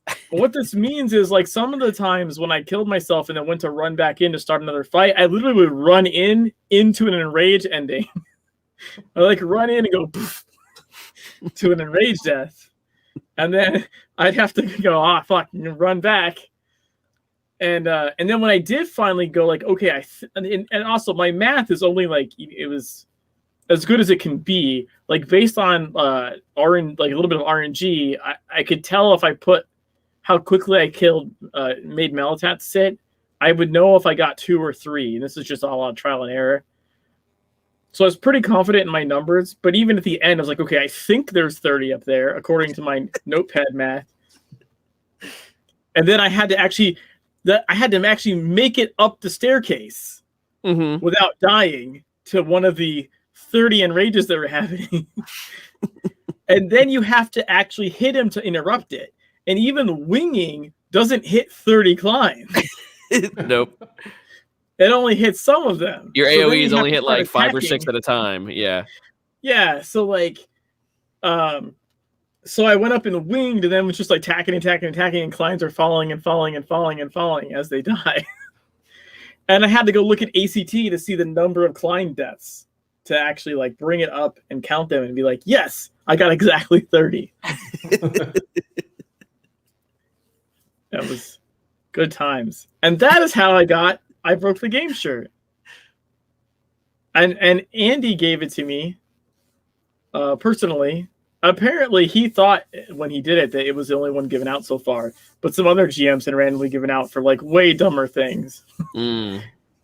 But what this means is, like, some of the times when I killed myself and then went to run back in to start another fight, I literally would run into an enrage ending. I like run in and go poof, to an enrage death. And then I'd have to go, fuck, and run back. And then when I did finally go, like, okay, and also my math is only like, it was as good as it can be. Like, based on like a little bit of RNG, I could tell if I put how quickly I made Malatat sit, I would know if I got 2 or 3. And this is just all on trial and error. So I was pretty confident in my numbers, but even at the end, I was like, okay, I think there's 30 up there, according to my Notepad math. And then I had to actually make it up the staircase without dying to one of the 30 enrages that were happening. And then you have to actually hit him to interrupt it. And even winging doesn't hit 30 Klein. Nope. It only hits some of them. Your so AoEs only hit like 5 or 6 at a time. Yeah. Yeah. So like, so I went up in the winged and then was just like attacking, and Kleins are falling as they die. And I had to go look at ACT to see the number of Klein deaths to actually like bring it up and count them and be like, yes, I got exactly 30. That was good times. And that is how I broke the game shirt. And Andy gave it to me personally. Apparently, he thought when he did it that it was the only one given out so far. But some other GMs had randomly given out for like way dumber things.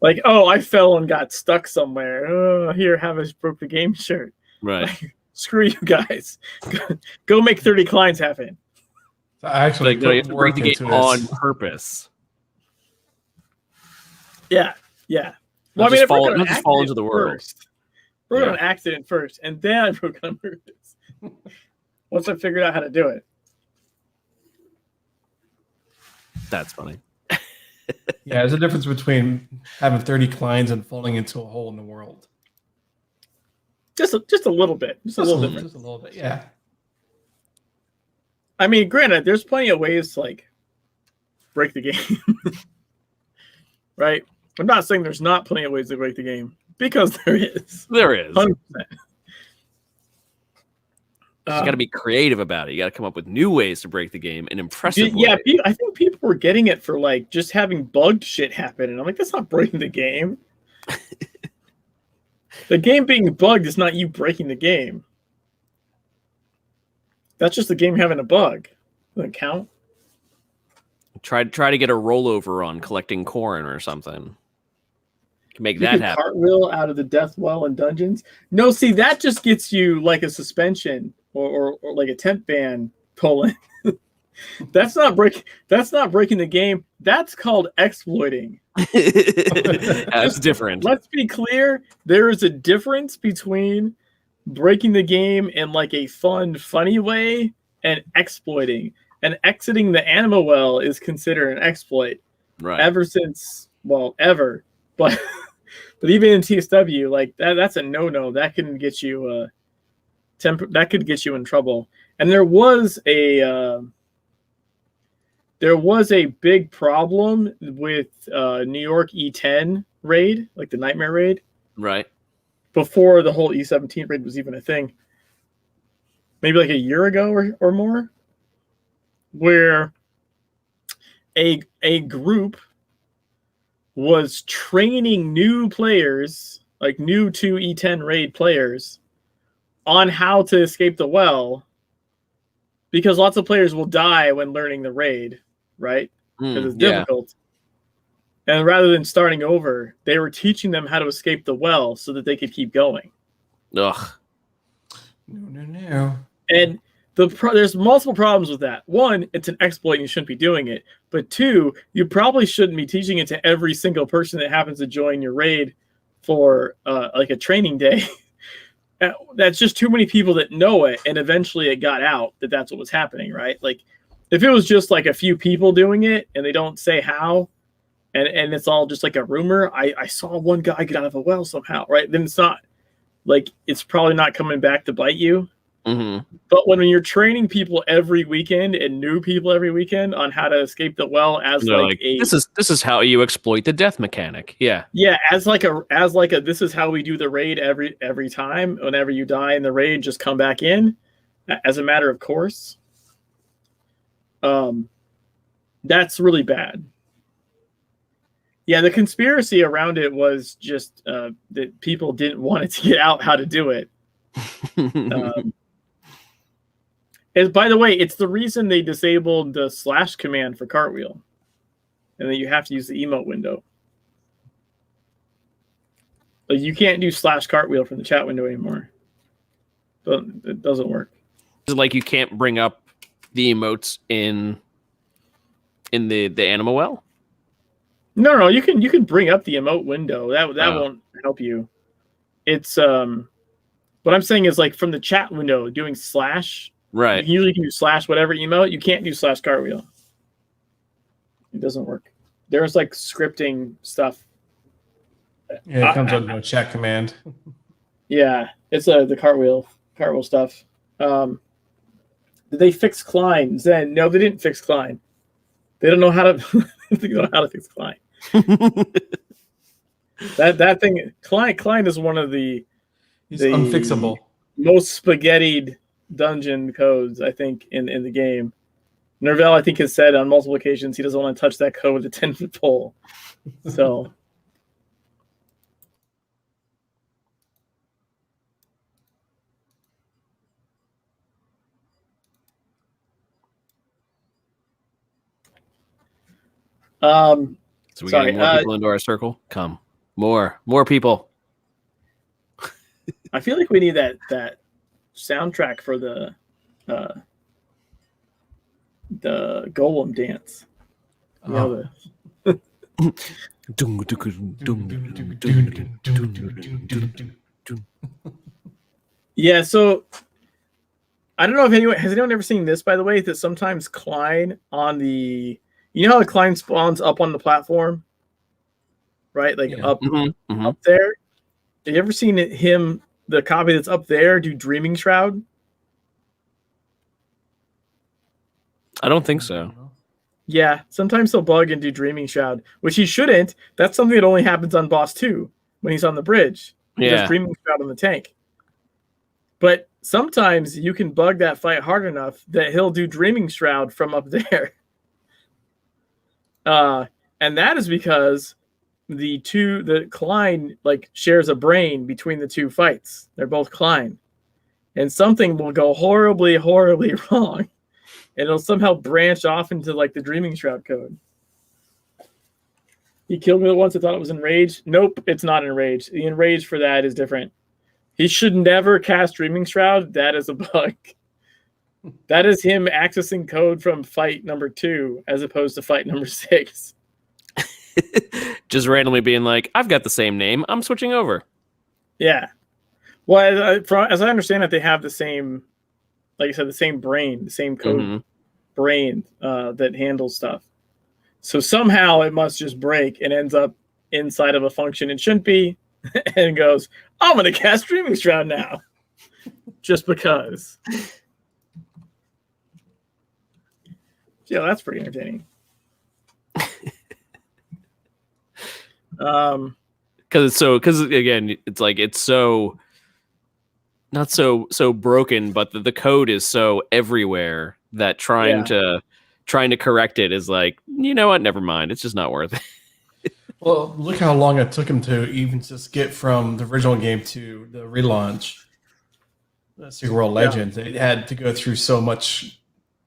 Like, oh, I fell and got stuck somewhere. Oh, here, have us broke the game shirt. Right. Like, screw you guys. Go make 30 Kleins happen. I actually like, no, you have to break the game on purpose. Yeah. Well, I mean, just fall into the world. wrote it on accident first, and then I broke it on purpose. Once I figured out how to do it. That's funny. Yeah, there's a difference between having 30 clients and falling into a hole in the world. Just a little bit. Just a little different. Just a little bit, yeah. I mean, granted, there's plenty of ways to like break the game. Right? I'm not saying there's not plenty of ways to break the game, because there is. There is. 100%. You got to be creative about it. You got to come up with new ways to break the game in impressive ways. Yeah, I think people were getting it for like just having bugged shit happen, and I'm like, that's not breaking the game. The game being bugged is not you breaking the game. That's just the game having a bug. Doesn't count. Try to get a rollover on collecting corn or something. Make You that can happen. cartwheel out of the death well in dungeons. No, see, that just gets you like a suspension or like a temp ban pulling. That's not breaking the game. That's called exploiting. That's different. Let's be clear. There is a difference between breaking the game in like a fun, funny way and exploiting. And exiting the animal well is considered an exploit. Right. Ever. But but even in TSW, like that's a no-no. That can get you that could get you in trouble. And there was a big problem with New York E10 raid, like the Nightmare raid. Right. Before the whole E17 raid was even a thing. Maybe like a year ago or more. Where a group was training new players, like new to E10 raid players, on how to escape the well, because lots of players will die when learning the raid, right? Because it's difficult. And rather than starting over, they were teaching them how to escape the well so that they could keep going. Ugh. No. And there's multiple problems with that. One, it's an exploit and you shouldn't be doing it. But two, you probably shouldn't be teaching it to every single person that happens to join your raid for like a training day. That's just too many people that know it, and eventually it got out that that's what was happening, right? Like, if it was just like a few people doing it and they don't say how, and it's all just like a rumor, I saw one guy get out of a well somehow, right? Then it's not, like, it's probably not coming back to bite you. Mm-hmm. But when you're training people every weekend and new people every weekend on how to escape the well as this is how you exploit the death mechanic. Yeah. As like a this is how we do the raid every time. Whenever you die in the raid, just come back in as a matter of course. That's really bad. Yeah, the conspiracy around it was just that people didn't want it to get out how to do it. And by the way, it's the reason they disabled the / command for cartwheel. And then you have to use the emote window. Like, you can't do / cartwheel from the chat window anymore. But it doesn't work. Is it like you can't bring up the emotes in the animal well? No, you can bring up the emote window. That won't help you. It's what I'm saying is, like, from the chat window doing / right. You usually can do / whatever emote. You can't do / cartwheel. It doesn't work. There's like scripting stuff. Yeah, it comes under a chat command. Yeah, it's the cartwheel stuff. Did they fix Klein? Zen? No, they didn't fix Klein. They don't know how to. They don't know how to fix Klein. that thing, Klein is one of the. He's unfixable. Most spaghettied dungeon codes, I think, in the game. Nervell, I think, has said on multiple occasions he doesn't want to touch that code with a 10-foot pole. So. So we getting more people into our circle? Come. More people. I feel like we need that soundtrack for the golem dance. You know, Yeah, so I don't know if anyone ever seen this, by the way, that sometimes Klein on the, you know how the Klein spawns up on the platform, right? Like Yeah. up Mm-hmm. up there. Have you ever seen the copy that's up there, do Dreaming Shroud? I don't think so. Yeah, sometimes he'll bug and do Dreaming Shroud, which he shouldn't. That's something that only happens on Boss 2 when he's on the bridge. He does Dreaming Shroud on the tank. But sometimes you can bug that fight hard enough that he'll do Dreaming Shroud from up there. And that is because the Klein like shares a brain between the two fights. They're both Klein. And something will go horribly, horribly wrong. And it'll somehow branch off into like the Dreaming Shroud code. He killed me once. I thought it was Enraged. Nope, it's not Enraged. The Enraged for that is different. He should never cast Dreaming Shroud. That is a bug. That is him accessing code from fight number 2 as opposed to fight number 6. Just randomly being like, I've got the same name. I'm switching over. Yeah. Well, as I understand it, they have the same, like I said, the same brain, the same code brain that handles stuff. So somehow it must just break and ends up inside of a function it shouldn't be and goes, I'm going to cast Dreaming Shroud now. Just because. Yeah, that's pretty entertaining. Because again, it's like it's so not so broken, but the code is so everywhere that trying to correct it is like, you know what, never mind, it's just not worth it. Well, look how long it took him to even just get from the original game to the relaunch, Secret World Legends. They had to go through so much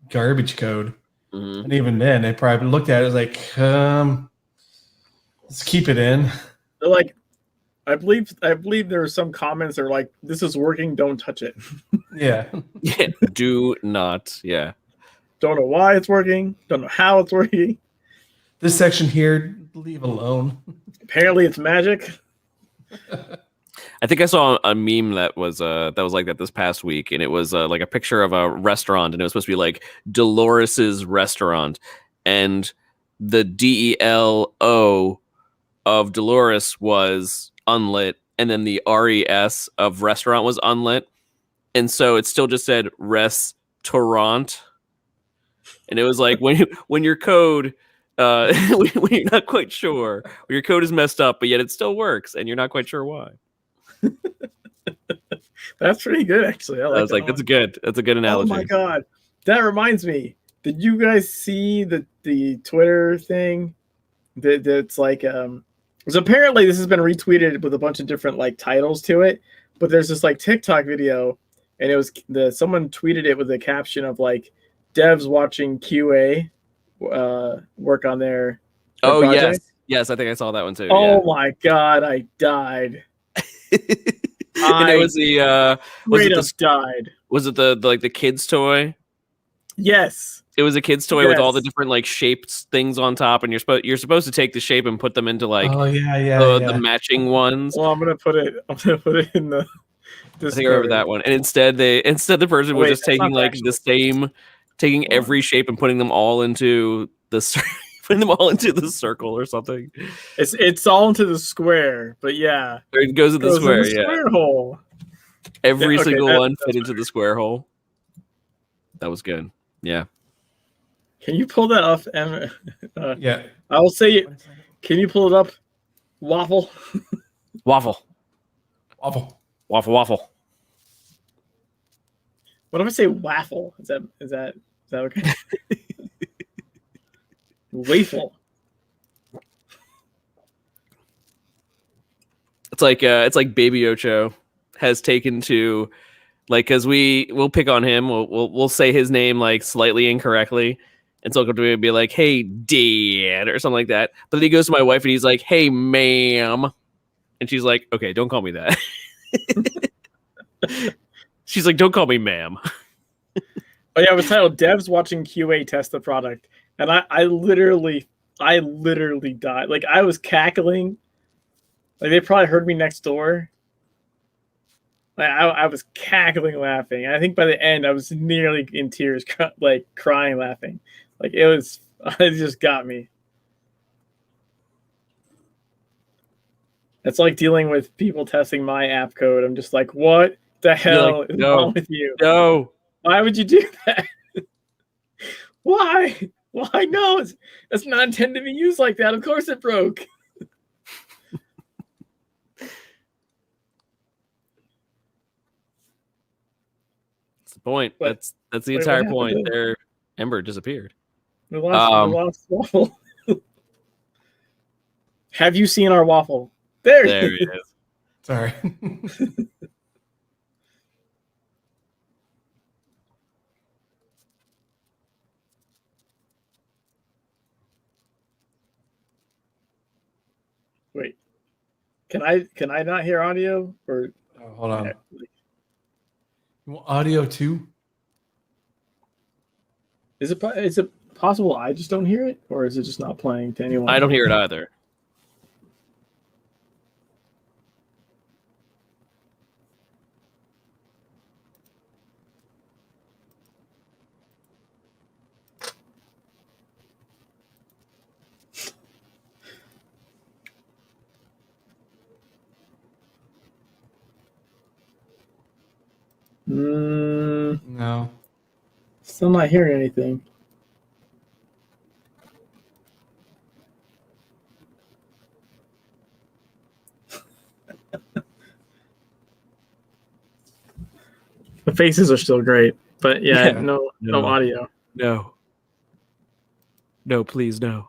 garbage code, and even then, they probably looked at it like, let's keep it in. They're like, I believe there are some comments that are like, this is working, don't touch it. Yeah. Yeah, do not. Yeah. Don't know why it's working. Don't know how it's working. This section here, leave alone. Apparently it's magic. I think I saw a meme that was like that this past week, and it was like a picture of a restaurant, and it was supposed to be like Dolores's restaurant, and the DELO of Dolores was unlit, and then the RES of restaurant was unlit, and so it still just said restaurant, and it was like when your code when you're not quite sure, or your code is messed up, but yet it still works, and you're not quite sure why. That's pretty good, actually. I was like, that's good. That's a good analogy. Oh my god, that reminds me. Did you guys see the Twitter thing? That's like because apparently this has been retweeted with a bunch of different like titles to it, but there's this like TikTok video, and it was someone tweeted it with a caption of like devs watching QA work on their project. Yes, I think I saw that one too. Oh my god, I died. And it was the died. Was it the kids toy? Yes. It was a kid's toy with all the different like shaped things on top, and you're supposed to take the shape and put them into like the matching ones. Well, I'm gonna put it in the I think I remember that one. And instead the person was just taking like taking every shape and putting them all into the circle or something. It's all into the square, but yeah. It goes in the square, square hole. Every single one fit into the square hole. That was good. Yeah. Can you pull that off? Yeah. I will say, can you pull it up? Waffle. Waffle. What if I say waffle? Is that okay? Waffle. It's like Baby Ocho has taken to, like, because we'll pick on him. We'll say his name like slightly incorrectly, and so he'll come to me and be like, "Hey, Dad," or something like that. But then he goes to my wife and he's like, "Hey, ma'am," and she's like, "Okay, don't call me that." She's like, "Don't call me ma'am." Oh yeah, it was titled "Devs Watching QA Test the Product," and I literally died. Like I was cackling. Like they probably heard me next door. I was cackling laughing. I think by the end I was nearly in tears, like crying laughing. Like it just got me. It's like dealing with people testing my app code. I'm just like, what the hell is wrong with you? No. Why would you do that? Why? Why? No, it's not intended to be used like that. Of course it broke. That's the point. But, that's the entire point. There, Ember disappeared. We lost Waffle. Have you seen our Waffle? There he is. Sorry. Wait, can I not hear audio? Or hold on. You want audio too? Is it possible I just don't hear it, or is it just not playing to anyone? I don't hear it either. No. Still not hearing anything. The faces are still great, but no audio. No, please, no.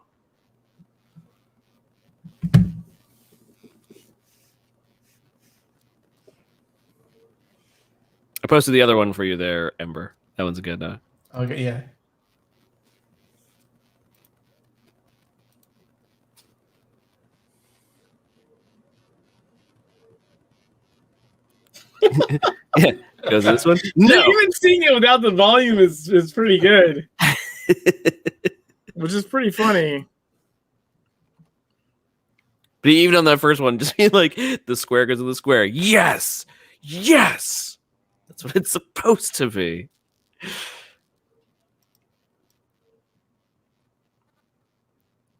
I posted the other one for you there, Ember. That one's good. Okay, yeah. Yeah, goes this one. No, even seeing it without the volume is pretty good, which is pretty funny. But even on that first one, just be like, the square goes to the square. Yes, yes, that's what it's supposed to be.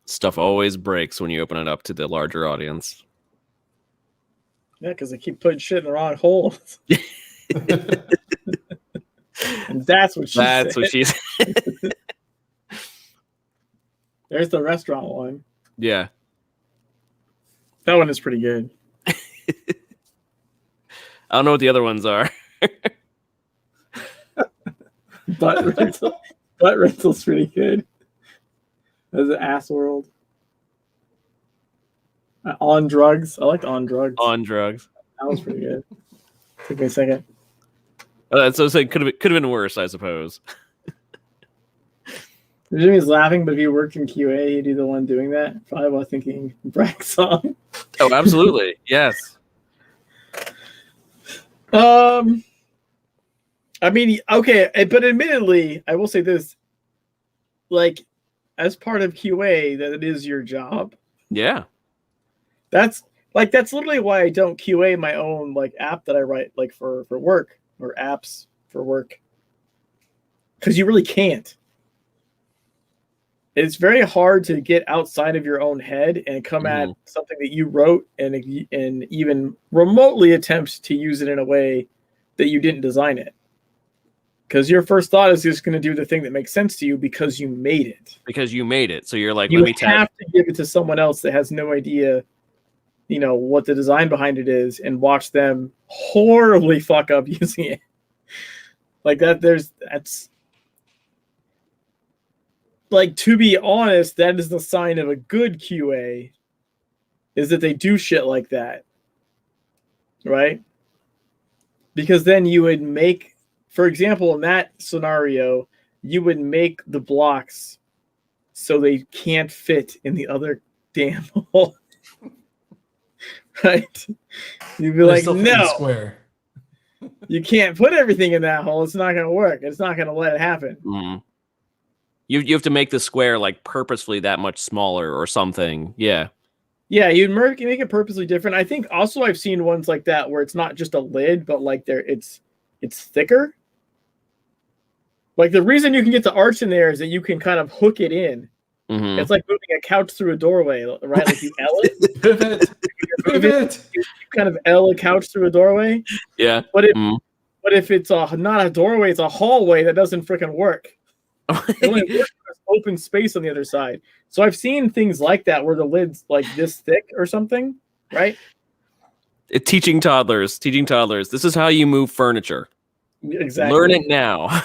Stuff always breaks when you open it up to the larger audience. Yeah, because they keep putting shit in the wrong hole. And that's what she said. That's what she said. There's the restaurant one. Yeah. That one is pretty good. I don't know what the other ones are. Butt rental's pretty good. There's an ass world. On drugs. I liked on drugs. On drugs. That was pretty good. Took me a second. So it could have been worse, I suppose. Jimmy's laughing, but if you worked in QA, he'd be the one doing that. Probably while thinking Brack song. Oh, absolutely. Yes. I mean, okay, but admittedly, I will say this: like, as part of QA, that it is your job. Yeah. That's literally why I don't QA my own like app that I write like for work or apps for work. Because you really can't. It's very hard to get outside of your own head and come at something that you wrote and even remotely attempt to use it in a way that you didn't design it. Because your first thought is just going to do the thing that makes sense to you because you made it. Because you made it. So you're like, you have to give it to someone else that has no idea, what the design behind it is, and watch them horribly fuck up using it. Like that, that's like, to be honest, that is the sign of a good QA, is that they do shit like that. Right? Because then you would make, for example, in that scenario, you would make the blocks so they can't fit in the other damn hole. Right? You'd be like, no, square. You can't put everything in that hole. It's not going to work. It's not going to let it happen. Mm-hmm. You have to make the square like purposefully that much smaller or something. Yeah. Yeah, you'd make it purposely different. I think also I've seen ones like that where it's not just a lid, but like it's thicker. Like the reason you can get the arch in there is that you can kind of hook it in. Mhm. It's like moving a couch through a doorway, right? Like you L it. Pivot. You kind of L a couch through a doorway. Yeah. But if it's not a doorway, it's a hallway, that doesn't freaking work. It only works when there's open space on the other side. So I've seen things like that where the lid's like this thick or something, right? Teaching toddlers. This is how you move furniture. Exactly. Learn it now.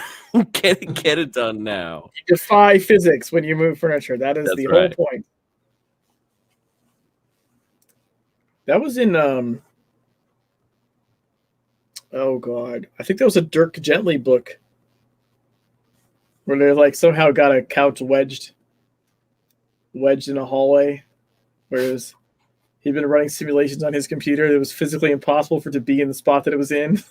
Get it done now. You defy physics when you move furniture. That is That's the right. whole point. That was in oh god, I think that was a Dirk Gently book where they like somehow got a couch wedged in a hallway, whereas he'd been running simulations on his computer. It was physically impossible for it to be in the spot that it was in.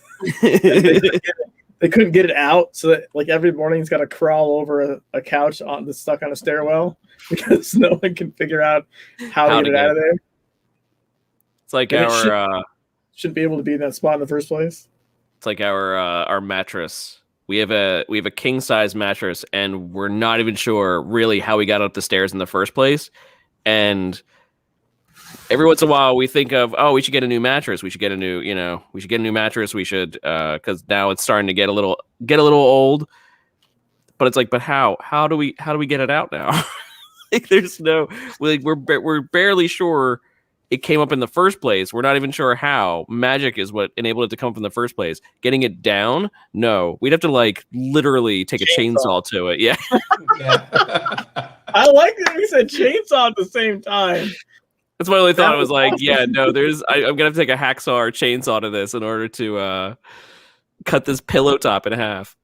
They couldn't get it out, so that like every morning he's got to crawl over a couch that's stuck on a stairwell because no one can figure out how to get it out of there. It's like And our shouldn't be able to be in that spot in the first place. it's like our mattress. We have a king size mattress, and we're not even sure really how we got up the stairs in the first place. And every once in a while, we think of, oh, we should get a new mattress. We should get a new mattress. We should, because now it's starting to get a little old. But it's like, but how? How do we get it out now? Like, there's no, we're barely sure it came up in the first place. We're not even sure how. Magic is what enabled it to come up in the first place. Getting it down, no. We'd have to like literally take a chainsaw to it. Yeah. I like that we said chainsaw at the same time. That's my only thought. I was like, awesome. yeah, no, I'm gonna have to take a hacksaw or chainsaw to this in order to cut this pillow top in half.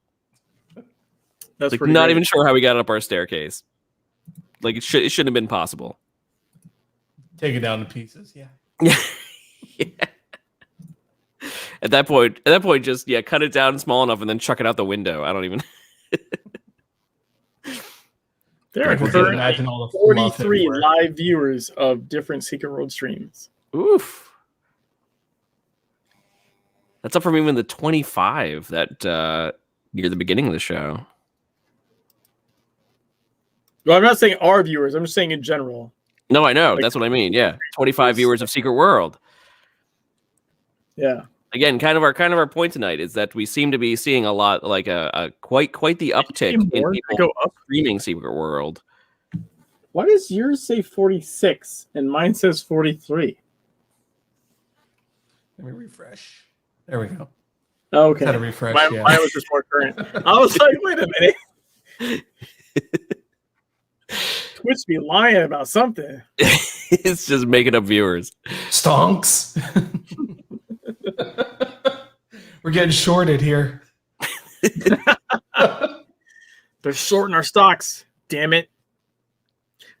That's like pretty not great. even sure how we got up our staircase. Like it shouldn't have been possible. Take it down to pieces. Yeah. Yeah. At that point, just cut it down small enough and then chuck it out the window. I don't even. There are People can currently imagine all the fluff 43 everywhere. live viewers of different Secret World streams. Oof. That's up from even the 25 that near the beginning of the show. Well, I'm not saying our viewers. I'm just saying in general. No, I know. Like, That's what I mean. Yeah, 25 viewers of Secret World. Yeah. Again, kind of our point tonight is that we seem to be seeing a lot, like a quite the uptick in people go up. streaming Secret World. Why does yours say 46 and mine says 43? Let me refresh. There we go. Oh, okay. Had a refresh. Mine was just more current. I was like, wait a minute. Twitch be lying about something. It's just making up viewers. Stonks. We're getting shorted here. They're shorting our stocks. Damn it.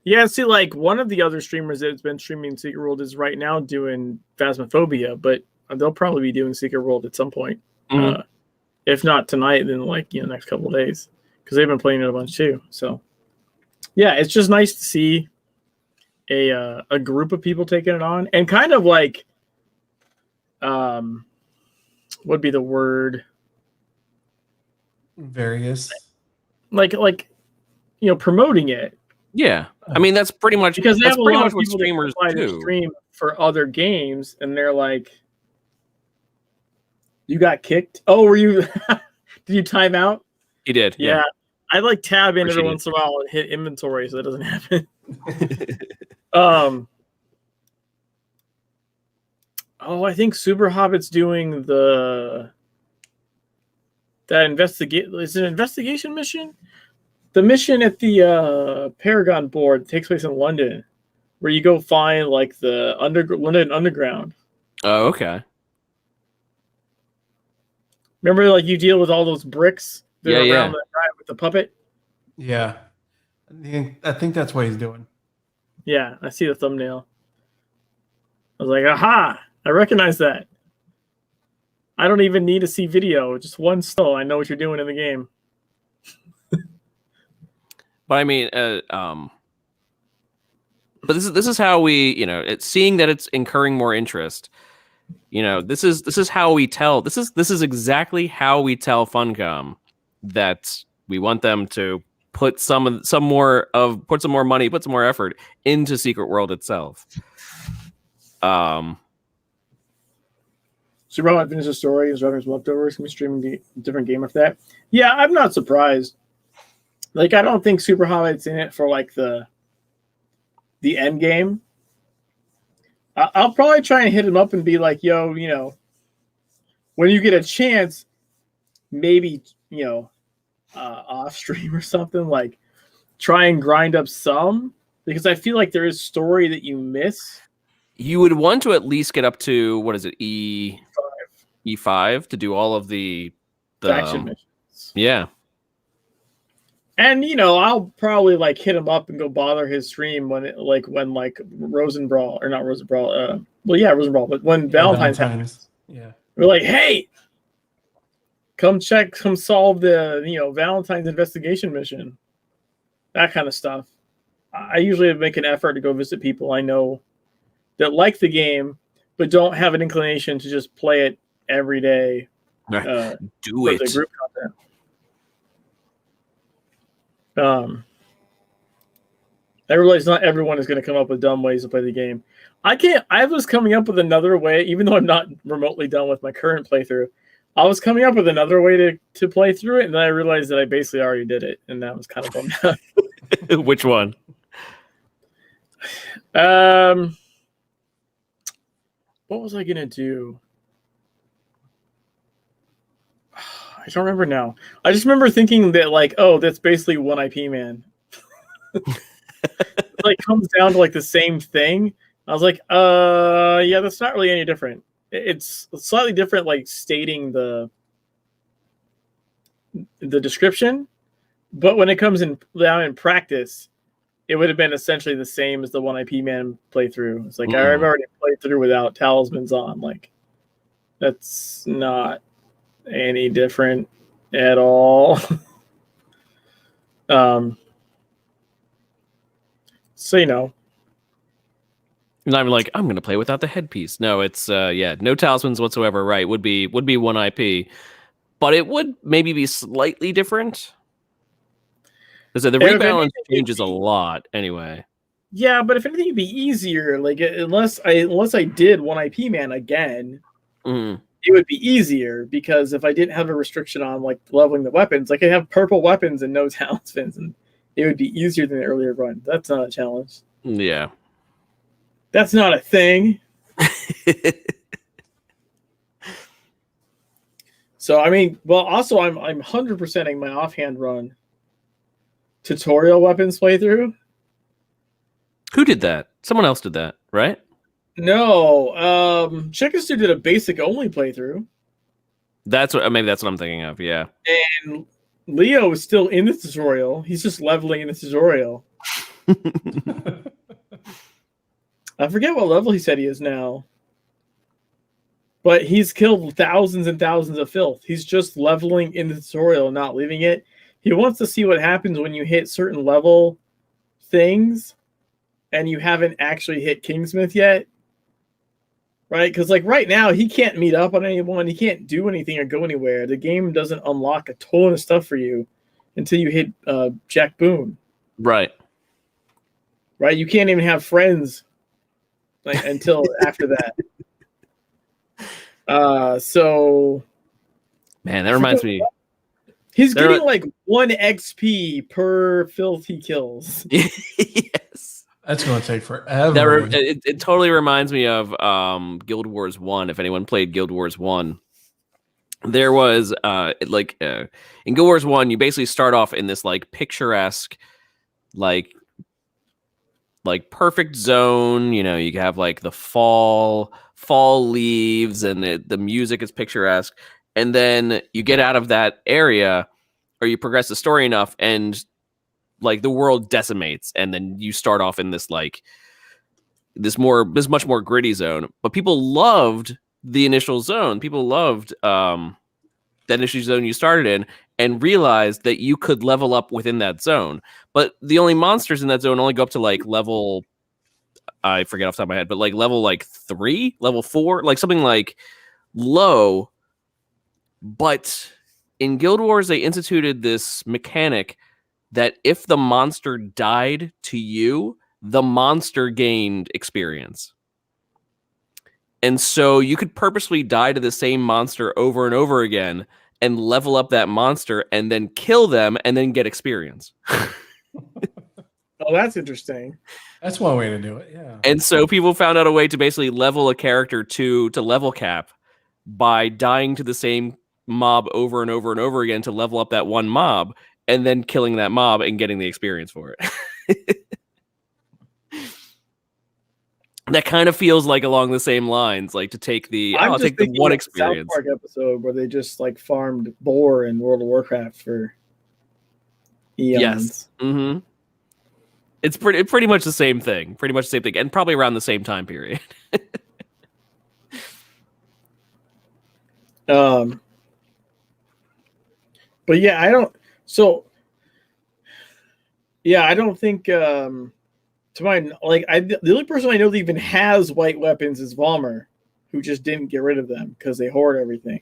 Yeah, see, like one of the other streamers that's been streaming Secret World is right now doing Phasmophobia, but they'll probably be doing Secret World at some point. Mm-hmm. If not tonight, then like next couple of days, because they've been playing it a bunch too. So yeah, it's just nice to see a group of people taking it on, and kind of like what'd be the word? Various. Like promoting it. Yeah, I mean that's pretty much Because they have a lot of what people streamers that do. stream for other games, and they're like, "You got kicked? Oh, were you? Did you time out?" He did. Yeah. I like tab in every Appreciate it. once in a while and hit inventory so that doesn't happen. I think Super Hobbit's doing is it an investigation mission? The mission at the Paragon board takes place in London, where you go find like the London Underground. Oh, okay. Remember, like you deal with all those bricks that are Yeah. around the guy with the puppet. Yeah. I think that's what he's doing. Yeah, I see the thumbnail. I was like, aha! I recognize that. I don't even need to see video. Just one still. I know what you're doing in the game. But I mean, But this is how we, it's seeing that it's incurring more interest. This is how we tell. This is exactly how we tell Funcom that we want them to put some more money, put some more effort into Secret World itself. So you probably finish the story. His brother's leftovers. Can be streaming a different game after that. Yeah, I'm not surprised. Like, I don't think Super Hobbit's in it for like the end game. I'll probably try and hit him up and be like, yo, when you get a chance, maybe, off stream or something, like try and grind up some, because I feel like there is story that you miss. You would want to at least get up to, what is it, E5 to do all of the faction missions. Yeah. And I'll probably like hit him up and go bother his stream when Rosenbrawl, or not Rosenbrawl, Rosenbrawl, but when Valentine's happens. Yeah. We're like, hey, come solve the Valentine's investigation mission. That kind of stuff. I usually make an effort to go visit people I know that like the game, but don't have an inclination to just play it every day. Do it. The group content. I realize not everyone is going to come up with dumb ways to play the game. I was coming up with another way, even though I'm not remotely done with my current playthrough. I was coming up with another way to play through it, and then I realized that I basically already did it, and that was kind of bummed out. Which one? What was I gonna do? I don't remember now. I just remember thinking that, like, oh, that's basically One IP Man. Like, comes down to like the same thing. I was like, yeah, that's not really any different. It's slightly different, like stating the description, but when it comes down in practice, it would have been essentially the same as the One IP Man playthrough. It's like, I've already played through without talismans on. Like, that's not any different at all. So not even like, I'm going to play without the headpiece. No, it's no talismans whatsoever. Right, would be One IP, but it would maybe be slightly different. So the rebalance changes a lot anyway. Yeah, but if anything, it'd be easier. Like, unless I did One IP Man again, it would be easier, because if I didn't have a restriction on like leveling the weapons, I could have purple weapons and no talismans, and it would be easier than the earlier run. That's not a challenge. Yeah. That's not a thing. So, I mean, well, also I'm 100%ing my offhand run tutorial weapons playthrough. Who did that? Someone else did that, right? No, Chickaster did a basic only playthrough. Maybe that's what I'm thinking of. Yeah. And Leo is still in the tutorial. He's just leveling in the tutorial. I forget what level he said he is now. But he's killed thousands and thousands of filth. He's just leveling in the tutorial and not leaving it. He wants to see what happens when you hit certain level things and you haven't actually hit Kingsmith yet. Right? Because like right now, he can't meet up on anyone. He can't do anything or go anywhere. The game doesn't unlock a ton of stuff for you until you hit Jack Boone. Right. Right? You can't even have friends until after that. So... Man, that reminds me... He's getting like 1 XP per filth he kills. Yes. That's going to take forever. It totally reminds me of Guild Wars 1. If anyone played Guild Wars 1, there was in Guild Wars 1, you basically start off in this like picturesque, like perfect zone. You have like the fall leaves and the music is picturesque. And then you get out of that area, or you progress the story enough, and like the world decimates, and then you start off in this like this much more gritty zone. But people loved the initial zone. People loved that initial zone you started in, and realized that you could level up within that zone. But the only monsters in that zone only go up to like level I forget off the top of my head, but like level like 3, level 4, like something like low. But in Guild Wars, they instituted this mechanic that if the monster died to you, the monster gained experience. And so you could purposely die to the same monster over and over again and level up that monster and then kill them and then get experience. Oh, that's interesting. That's one way to do it. Yeah. And so people found out a way to basically level a character to level cap by dying to the same mob over and over and over again to level up that one mob and then killing that mob and getting the experience for it. That kind of feels like along the same lines, like to take the I'll take the one experience. South Park episode where they just like farmed boar in World of Warcraft for eons. Yes. Mm-hmm. It's pretty much the same thing. Pretty much the same thing. And probably around the same time period. But yeah, I don't think to my the only person I know that even has white weapons is Valmer, who just didn't get rid of them because they hoard everything.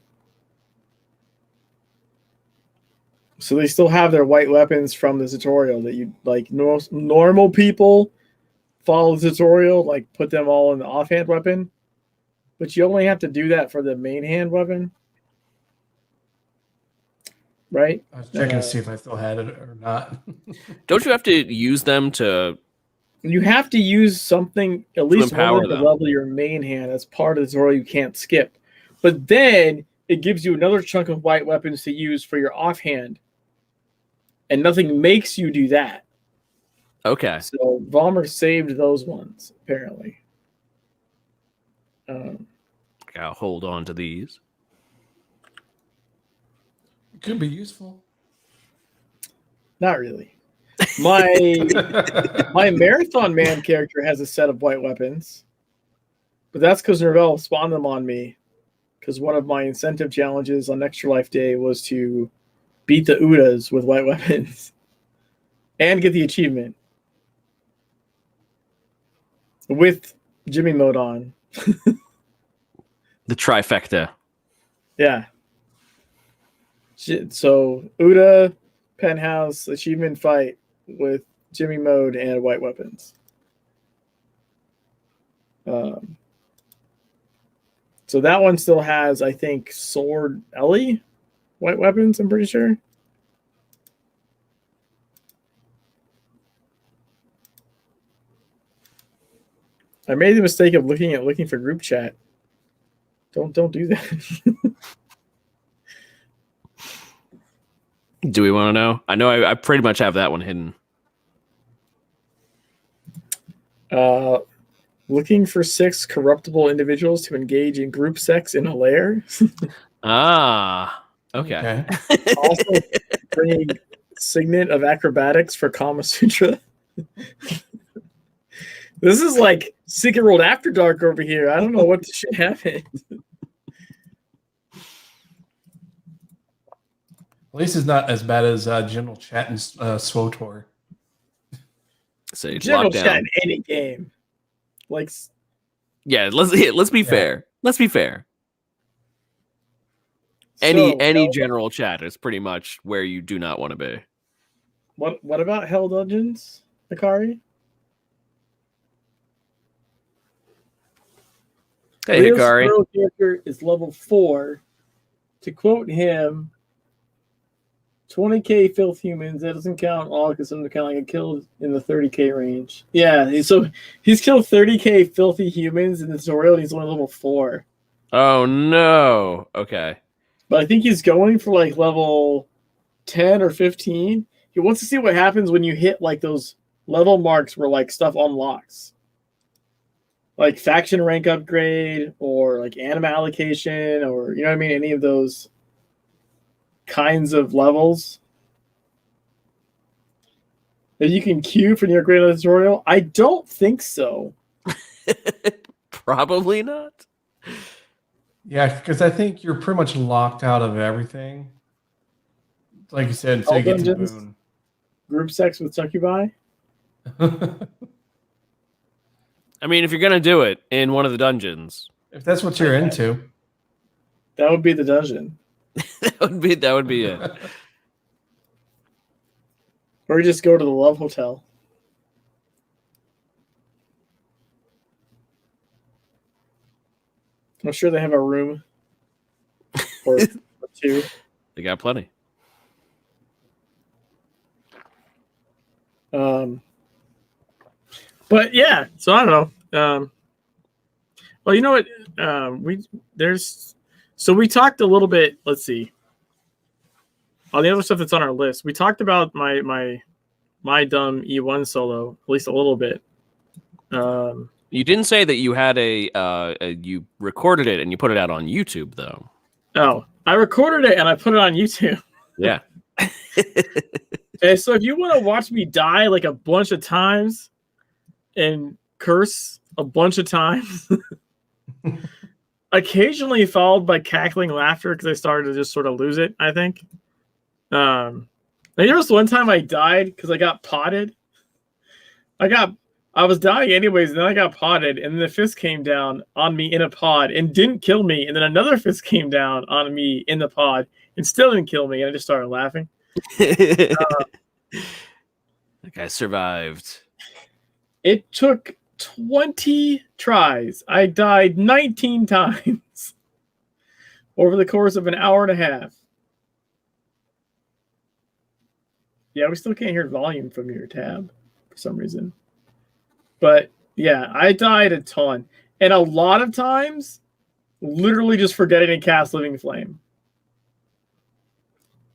So they still have their white weapons from the tutorial that you like. Normal people follow the tutorial, like put them all in the offhand weapon, but you only have to do that for the main hand weapon, right? I was checking to see if I still had it or not. Don't you have to use them to? You have to use something at least one to them. level your main hand. That's part of the tutorial you can't skip. But then it gives you another chunk of white weapons to use for your offhand. And nothing makes you do that. Okay. So Valmer saved those ones, apparently. Gotta hold on to these. It could be useful. Not really. My Marathon Man character has a set of white weapons. But that's because Nervell spawned them on me. Because one of my incentive challenges on Extra Life Day was to beat the Udas with white weapons and get the achievement with Jimmy mode on. The trifecta. Yeah. So Uda, Penthouse, achievement fight with Jimmy mode and white weapons. So that one still has, I think, Sword Ellie white weapons, I'm pretty sure. I made the mistake of looking for group chat. Don't do that. Do we want to know? I know I pretty much have that one hidden. Looking for 6 corruptible individuals to engage in group sex in a lair. Okay. Also bringing Signet of Acrobatics for Kama Sutra. This is like Secret World After Dark over here. I don't know what should happen. At least it's not as bad as General Chat and SWOTOR. So General Chat in any game. Like, yeah, let's be fair. Let's be fair. Any general chat is pretty much where you do not want to be. What about Hell Dungeons, Hikari? Hey, Hikari. His character is level 4. To quote him, 20k filth humans. That doesn't count all because some count like a kill in the 30k range. Yeah, so he's killed 30k filthy humans in the tutorial. And he's only level 4. Oh no. Okay. But I think he's going for like level 10 or 15. He wants to see what happens when you hit like those level marks where like stuff unlocks. Like faction rank upgrade or like anima allocation or, you know what I mean? Any of those kinds of levels that you can queue for the upgrade of the tutorial. I don't think so. Probably not. Yeah, because I think you're pretty much locked out of everything. Like you said, until you get to Boone. Group sex with succubi. I mean, if you're gonna do it in one of the dungeons, If that's what you're into. That would be the dungeon. that would be it. Or you just go to the Love Hotel. I'm sure they have a room or two. They got plenty. But yeah, so I don't know. Well, you know what? We talked a little bit. Let's see. On the other stuff that's on our list, we talked about my dumb E1 solo at least a little bit. You didn't say that you had you recorded it and you put it out on YouTube though. Oh, I recorded it and I put it on YouTube. Yeah. And so if you want to watch me die like a bunch of times and curse a bunch of times, occasionally followed by cackling laughter because I started to just sort of lose it, I think. There was one time I died because I got potted. I was dying anyways, and then I got potted, and then the fist came down on me in a pod and didn't kill me, and then another fist came down on me in the pod and still didn't kill me, and I just started laughing. That guy survived. It took 20 tries. I died 19 times over the course of an hour and a half. Yeah, we still can't hear volume from your tab for some reason. But yeah, I died a ton. And a lot of times, literally just forgetting to cast Living Flame.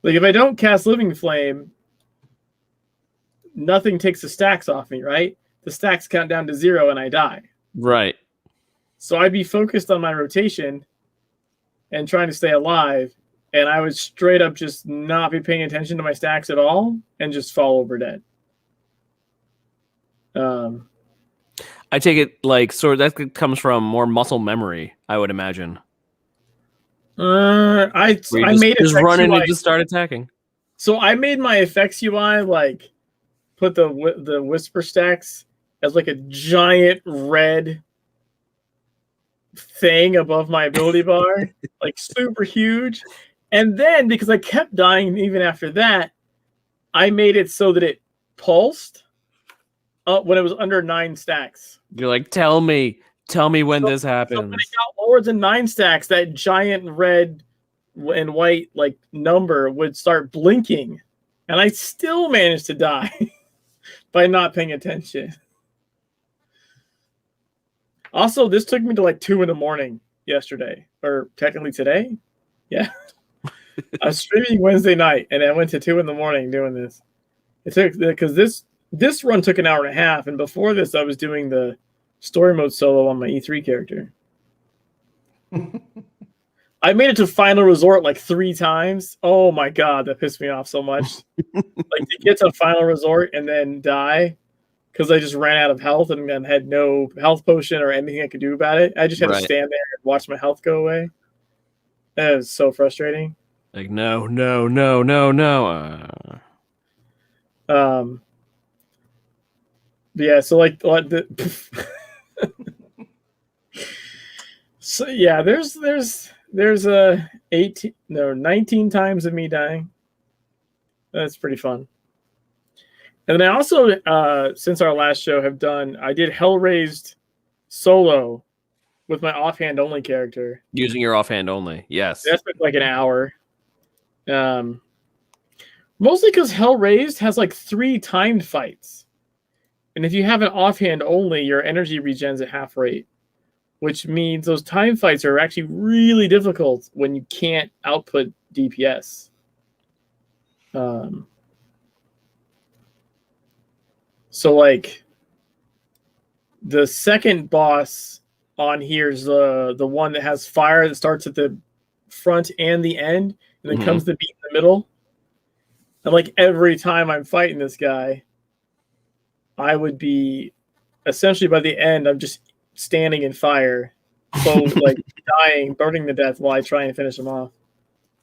Like, if I don't cast Living Flame, nothing takes the stacks off me, right? The stacks count down to 0 and I die. Right. So I'd be focused on my rotation and trying to stay alive, and I would straight up just not be paying attention to my stacks at all and just fall over dead. I take it like that comes from more muscle memory, I would imagine. I made just run in and just start attacking. So I made my effects UI like put the whisper stacks as like a giant red thing above my ability bar, like super huge. And then because I kept dying even after that, I made it so that it pulsed when it was under 9 stacks. You're like, tell me when this happens. So when it got lower than 9 stacks, that giant red and white like number would start blinking, and I still managed to die by not paying attention. Also, this took me to like 2 a.m. yesterday, or technically today. Yeah. I was streaming Wednesday night, and I went to 2 a.m. doing this. It took because this run took an hour and a half, and before this, I was doing the story mode solo on my E3 character. I made it to Final Resort like 3 times. Oh my god, that pissed me off so much. Like to get to Final Resort and then die because I just ran out of health and had no health potion or anything I could do about it. I just had to stand there and watch my health go away. That was so frustrating. Like, no. Yeah, so like so yeah, there's 19 times of me dying. That's pretty fun. And then I also since our last show I did Hellraised solo with my offhand only character. Using your offhand only, yes. That's been like an hour. Mostly because Hellraised has like 3 timed fights. And if you have an offhand only, your energy regens at half rate, which means those time fights are actually really difficult when you can't output DPS. So like the second boss on here is the one that has fire that starts at the front and the end, and then comes to beat in the middle. And like every time I'm fighting this guy, I would be essentially by the end, I'm just standing in fire, so like dying, burning to death while I try and finish him off.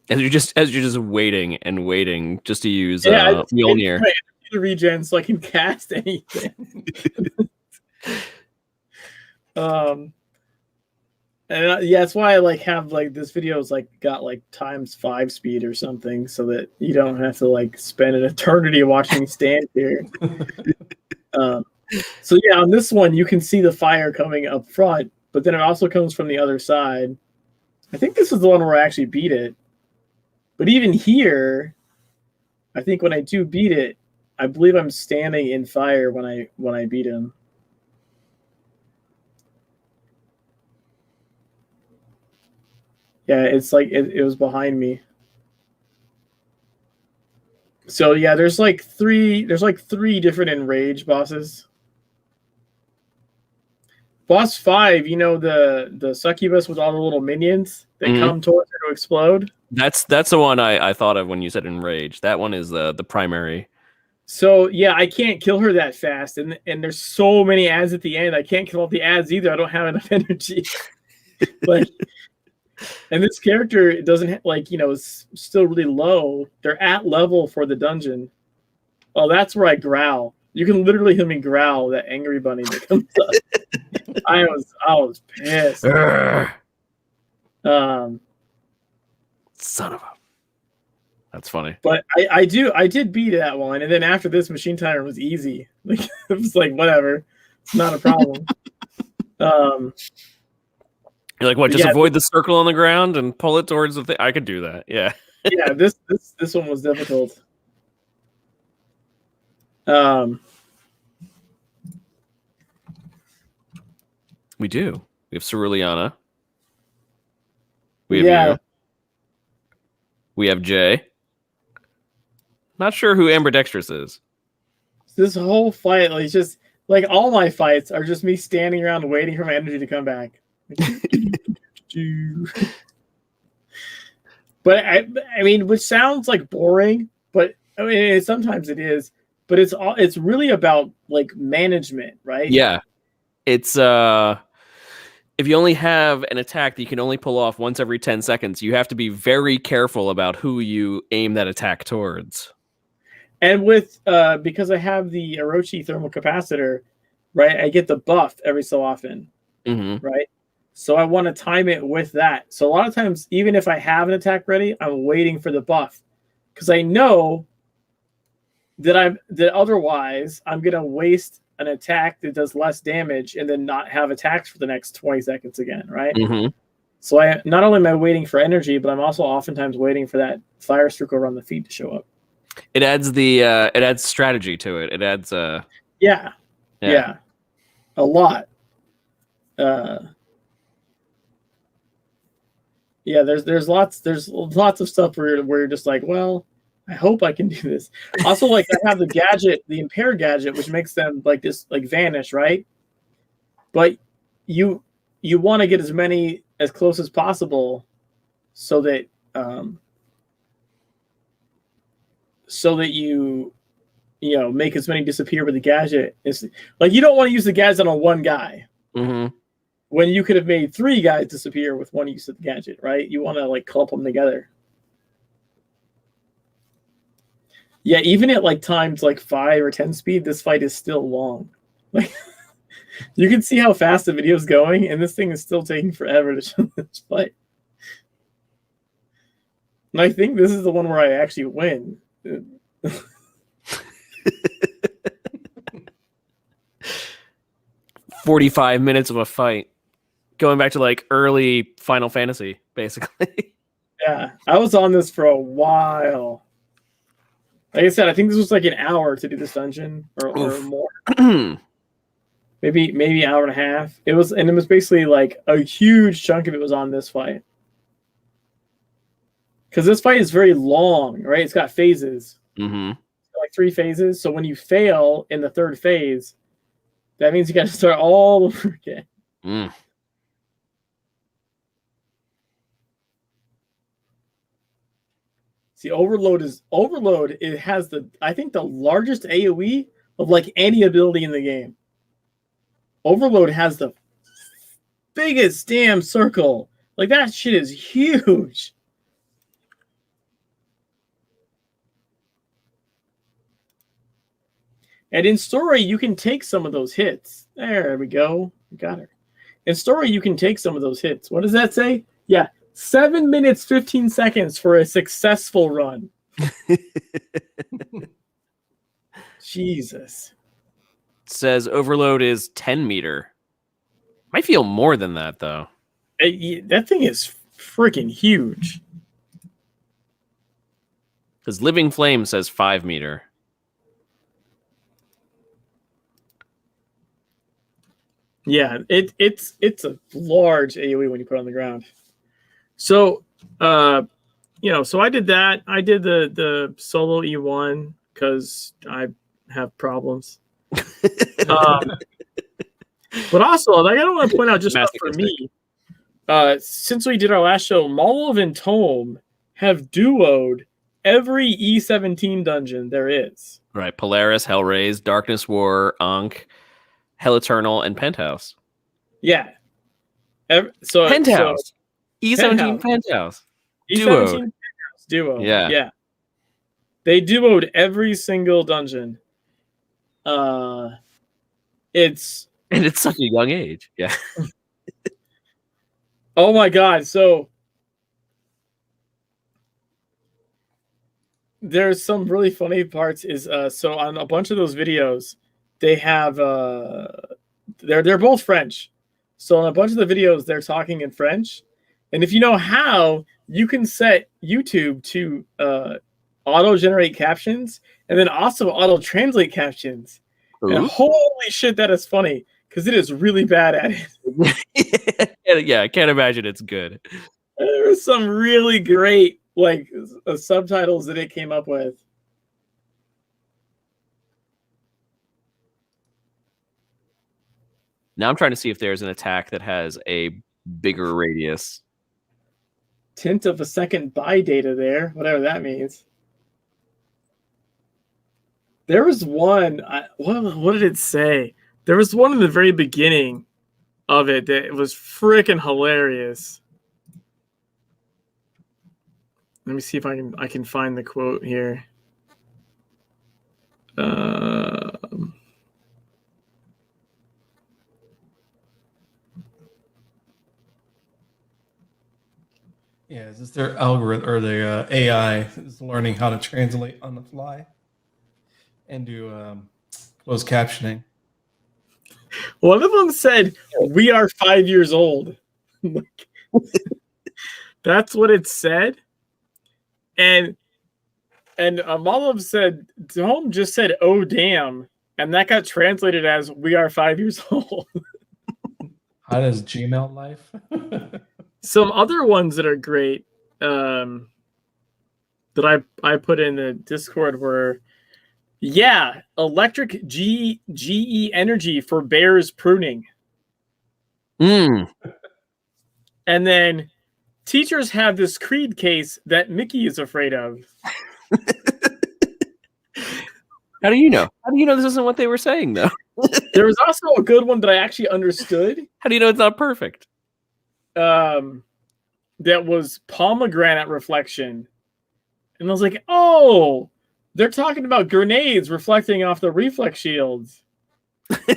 As you're just waiting and waiting just to use Mjolnir. To regen so I can cast anything. And yeah, that's why I like have like this video's like got like ×5 speed or something, so that you don't have to like spend an eternity watching me stand here. So yeah, on this one you can see the fire coming up front, but then it also comes from the other side. I think this is the one where I actually beat it. But even here, I think when I do beat it, I believe I'm standing in fire when I beat him. Yeah, it's like it was behind me. So yeah, there's like three different enrage bosses. Boss 5, you know, the succubus with all the little minions that come towards her to explode. That's the one I thought of when you said enrage. That one is the primary. So yeah, I can't kill her that fast, and there's so many ads at the end. I can't kill all the ads either. I don't have enough energy. But and this character doesn't like, you know, is still really low. They're at level for the dungeon. Oh, that's where I growl. You can literally hear me growl, that angry bunny that comes up. I was pissed. Son of a. That's funny. But I did beat that one, and then after this, Machine Timer was easy. Like it was like whatever, it's not a problem. You're like, what? Just avoid the circle on the ground and pull it towards the thing. I could do that. Yeah. Yeah. This one was difficult. We do. We have Ceruleana. We have you. We have Jay. Not sure who Ambidextrous is. This whole fight, like, just like all my fights are just me standing around waiting for my energy to come back. But I mean, which sounds like boring, but I mean, sometimes it is. But it's really about like management, right? Yeah, it's if you only have an attack that you can only pull off once every 10 seconds, you have to be very careful about who you aim that attack towards. And with because I have the Orochi thermal capacitor, right? I get the buff every so often, right? So I want to time it with that. So a lot of times, even if I have an attack ready, I'm waiting for the buff because I know that otherwise I'm gonna waste an attack that does less damage and then not have attacks for the next 20 seconds again, right? So I not only am I waiting for energy, but I'm also oftentimes waiting for that fire circle around the feet to show up. It adds it adds strategy to it. It adds yeah, a lot. Yeah, there's lots of stuff where you're just like, well, I hope I can do this. Also, like I have the gadget, the impaired gadget, which makes them like this, like vanish, right? But you want to get as many as close as possible, so that you make as many disappear with the gadget. It's like you don't want to use the gadget on one guy. When you could have made 3 guys disappear with one use of the gadget, right? You want to like clump them together. Yeah, even at like times like 5 or 10 speed, this fight is still long. Like you can see how fast the video is going, and this thing is still taking forever to show this fight. And I think this is the one where I actually win. 45 minutes of a fight. Going back to like early Final Fantasy, basically. Yeah, I was on this for a while. Like I said, I think this was like an hour to do this dungeon or more. maybe an hour and a half. It was basically like a huge chunk of it was on this fight. Because this fight is very long, right? It's got phases. Like 3 phases. So when you fail in the 3rd phase, that means you got to start all over again. See, Overload. It has I think the largest AoE of like any ability in the game. Overload has the biggest damn circle. Like that shit is huge. And in story, you can take some of those hits. There we go. Got her. In story, you can take some of those hits. What does that say? Yeah, 7 minutes 15 seconds for a successful run. Jesus. Says overload is 10 meter. Might feel more than that though. That thing is freaking huge. Because living flame says 5 meter. Yeah, it's a large AoE when you put it on the ground. So, so I did that. I did the solo E1 because I have problems. But also, like, I don't want to point out just for me. Since we did our last show, Molov and Tome have duoed every E17 dungeon there is. Right, Polaris, Hellraise, Darkness War, Ankh, Hell Eternal, and Penthouse. Yeah. Penthouse. E17 Penthouse. E17 Penthouse duo. Yeah. They duoed every single dungeon. It's such a young age. Yeah. Oh my god. So there's some really funny parts so on a bunch of those videos, they have they're both French. So on a bunch of the videos, they're talking in French. And if you know how, you can set YouTube to auto-generate captions and then also auto-translate captions. Ooh. And holy shit, that is funny because it is really bad at it. Yeah, I can't imagine it's good. There were some really great subtitles that it came up with. Now I'm trying to see if there's an attack that has a bigger radius. Tenth of a second buy data there, whatever that means. There was one. What did it say? There was one in the very beginning of it that was freaking hilarious. Let me see if I can find the quote here. Yeah, is this their algorithm or the AI is learning how to translate on the fly and do closed captioning? One of them said, "We are 5 years old." That's what it said. And Molov said, Dome just said, "Oh, damn." And that got translated as, "We are 5 years old." How does Gmail life? Some other ones that are great that I put in the Discord were, electric GE energy for bears pruning. And then teachers have this Creed case that Mickey is afraid of. How do you know? How do you know this isn't what they were saying, though? There was also a good one that I actually understood. How do you know it's not perfect? That was pomegranate reflection. And I was like, oh, they're talking about grenades reflecting off the reflex shields. But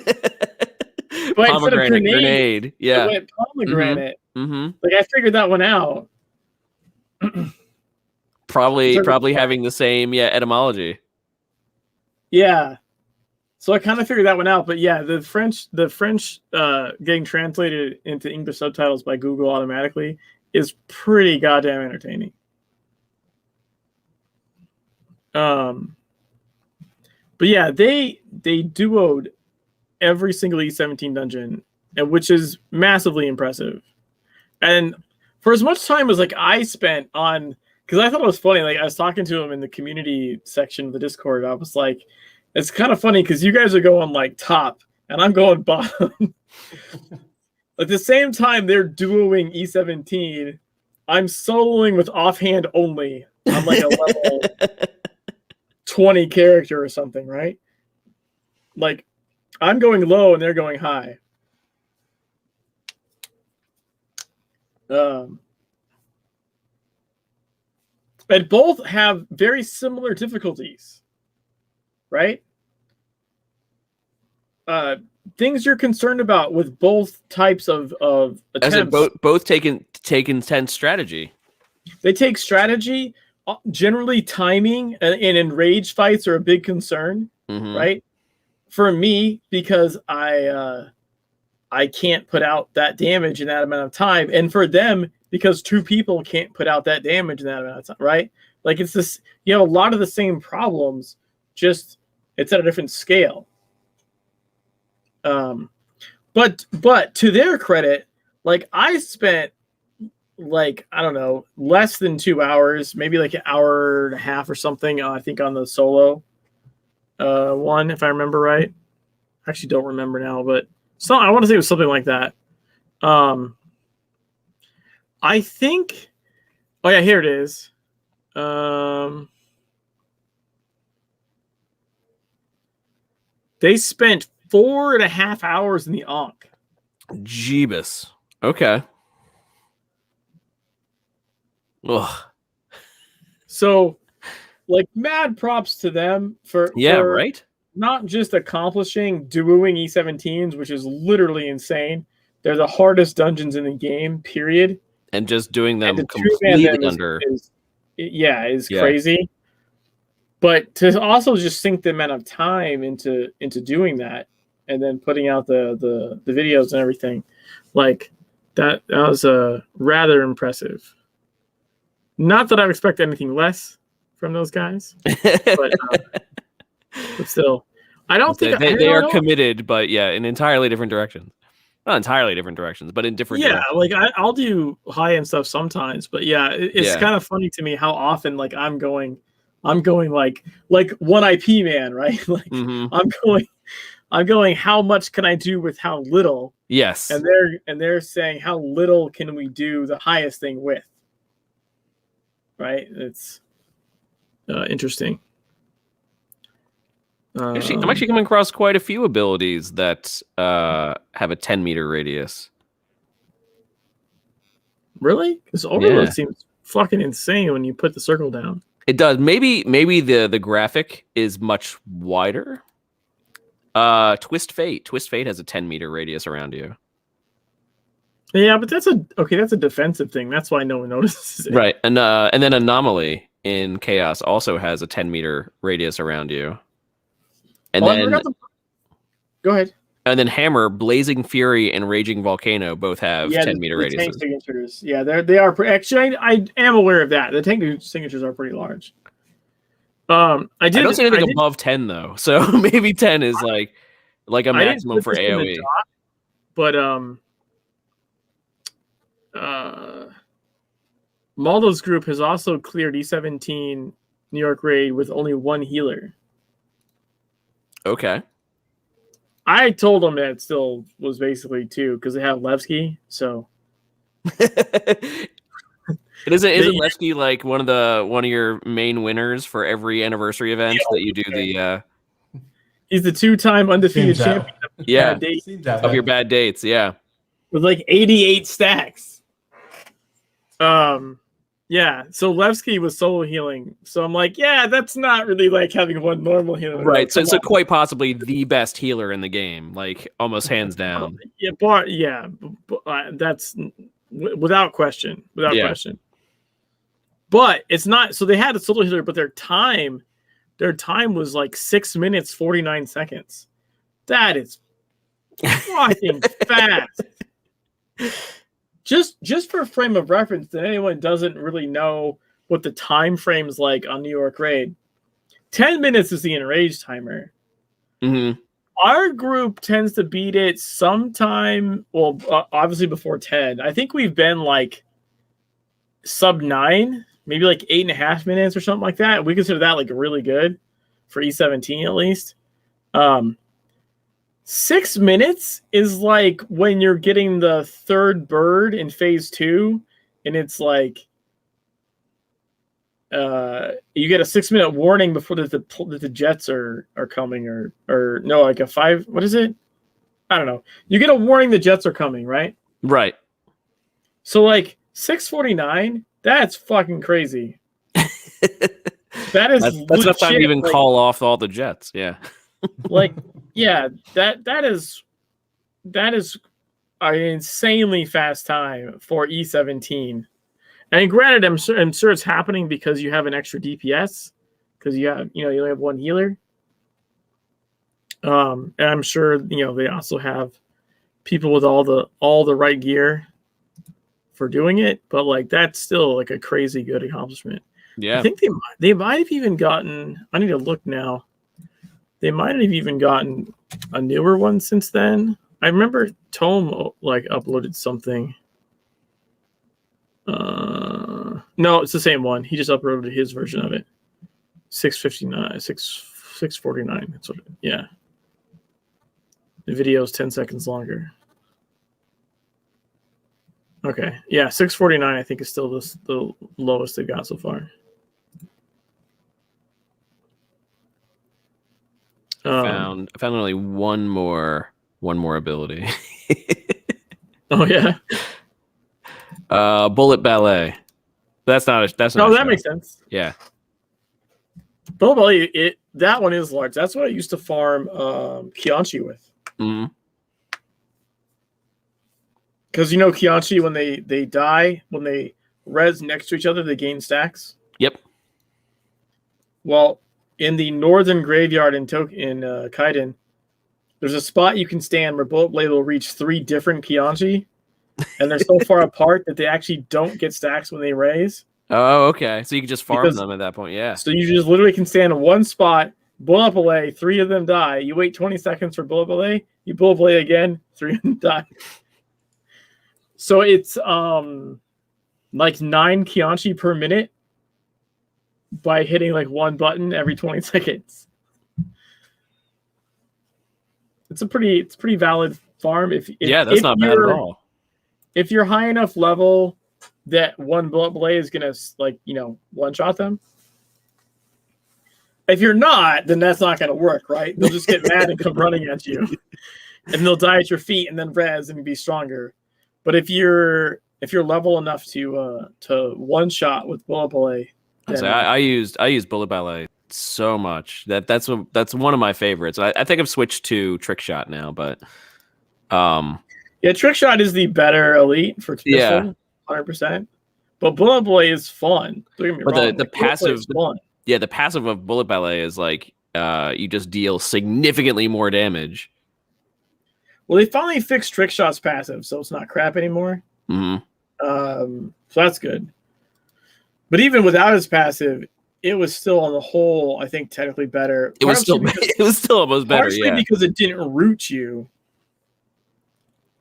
pomegranate, grenade. Yeah. It went pomegranate. Like, I figured that one out. Probably having the same etymology. Yeah. So I kind of figured that one out, but yeah, the French getting translated into English subtitles by Google automatically is pretty goddamn entertaining. But yeah, they duoed every single E17 dungeon, which is massively impressive. And for as much time as I spent on, because I thought it was funny, I was talking to him in the community section of the Discord. I was like, it's kind of funny because you guys are going top and I'm going bottom. At the same time, they're duoing E17. I'm soloing with offhand only. I'm like a level 20 character or something, right? I'm going low and they're going high. And both have very similar difficulties, right? things you're concerned about with both types of attempts. As in both take intense strategy. They take strategy. Generally, timing and in rage fights are a big concern, right? For me, because I can't put out that damage in that amount of time, and for them, because two people can't put out that damage in that amount of time, right? Like it's this, you have a lot of the same problems, just it's at a different scale. But to their credit, like I spent like, I don't know, less than 2 hours, maybe like an hour and a half or something, I think on the solo one, if I remember right. I actually don't remember now, but I want to say it was something like that. I think, oh yeah, here it is. They spent 4.5 hours in the Ankh. Jeebus. Okay. Ugh. So, like, mad props to them for right. Not just accomplishing duoing E17s, which is literally insane. They're the hardest dungeons in the game, period. And just doing them completely under is crazy. But to also just sink the amount of time into doing that, and then putting out the videos and everything, like that was rather impressive. Not that I expect anything less from those guys, but still, I don't think they are committed, but yeah, in entirely different directions. Not entirely different directions, but in different directions. Like I'll do high-end stuff sometimes, but yeah, it's kind of funny to me how often like I'm going like one IP man, right? Like I'm going how much can I do with how little? Yes. And they're saying how little can we do the highest thing with? Right? It's interesting. I'm actually coming across quite a few abilities that have a 10-meter radius. Really? Because Overload seems fucking insane when you put the circle down. It does. Maybe the graphic is much wider. Twist Fate has a 10-meter radius around you. Yeah, but that's a defensive thing. That's why no one notices it. Right. And then Anomaly in Chaos also has a 10-meter radius around you. And go ahead. And then Hammer, Blazing Fury, and Raging Volcano both have 10-meter radiuses. Tank signatures. Yeah, they are actually. I am aware of that. The tank signatures are pretty large. I don't see anything above 10 though, so maybe 10 is like a maximum for AOE. But Maldo's group has also cleared E17 New York raid with only one healer. Okay. I told them that it still was basically 2 because they have Levski. So isn't Levski like one of your main winners for every anniversary event that you do the? He's the 2-time undefeated champion. Of your bad dates, yeah. With like 88 stacks. Yeah, so Levski was solo healing. So I'm like, yeah, that's not really like having one normal healer. Right, so quite possibly the best healer in the game, like almost hands down. That's without question. Question. But it's not, so they had a solo healer, but their time was like 6 minutes, 49 seconds. That is fucking fast. Just for a frame of reference, that anyone doesn't really know what the time frame's like on New York Raid, 10 minutes is the enraged timer. Mm-hmm. Our group tends to beat it sometime, well, obviously before 10. I think we've been like sub 9, maybe like 8.5 minutes or something like that. We consider that like really good for E17 at least. 6 minutes is like when you're getting the third bird in phase 2, and it's like you get a 6-minute warning before that the jets are coming, or no, like a 5. What is it? I don't know. You get a warning the jets are coming, right? Right. So like 6:49. That's fucking crazy. That is that's enough time to even call off all the jets. Yeah. Like, yeah, that is That is an insanely fast time for E17. And granted, I'm sure it's happening because you have an extra DPS, because you only have one healer. And I'm sure they also have people with all the right gear for doing it, but like that's still like a crazy good accomplishment. Yeah, I think they might have even gotten. I need to look now. They might have even gotten a newer one since then. I remember Tome like uploaded something. No, it's the same one. He just uploaded his version of it. 659, 649. That's what. Yeah. The video is 10 seconds longer. Okay. Yeah, 649 I think is still the lowest they've got so far. I found only one more ability. Oh yeah. Bullet Ballet. That's not. No, that makes sense. Yeah. Bullet Ballet, that one is large. That's what I used to farm Kianchi with. Mm-hmm. Because Kianchi, when they die, when they res next to each other, they gain stacks. Yep. Well, in the northern graveyard in Kaiden, there's a spot you can stand where Bullet Blade will reach 3 different Kianchi, and they're so far apart that they actually don't get stacks when they raise. Oh, okay. So you can just farm them at that point, yeah. So you just literally can stand in one spot, Bullet Blade, 3 of them die. You wait 20 seconds for Bullet Blade, you Bullet Blade again, 3 of them die. So it's like 9 Kianchi per minute by hitting like one button every 20 seconds. It's a pretty valid farm. If that's not bad at all. If you're high enough level that one Bullet Blade is gonna one shot them. If you're not, then that's not gonna work, right? They'll just get mad and come running at you, and they'll die at your feet and then res and be stronger. But if you're level enough to one shot with Bullet Ballet, I used Bullet Ballet so much that's one of my favorites. I think I've switched to Trick Shot now, but yeah, Trick Shot is the better elite for pistol, 100%. But Bullet Ballet is fun. Don't get me wrong. The passive, the passive of Bullet Ballet is like you just deal significantly more damage. Well, they finally fixed Trick Shot's passive, so it's not crap anymore. Mm-hmm. So that's good. But even without his passive, it was still on the whole, I think, technically better. It was still almost better, partially because it didn't root you.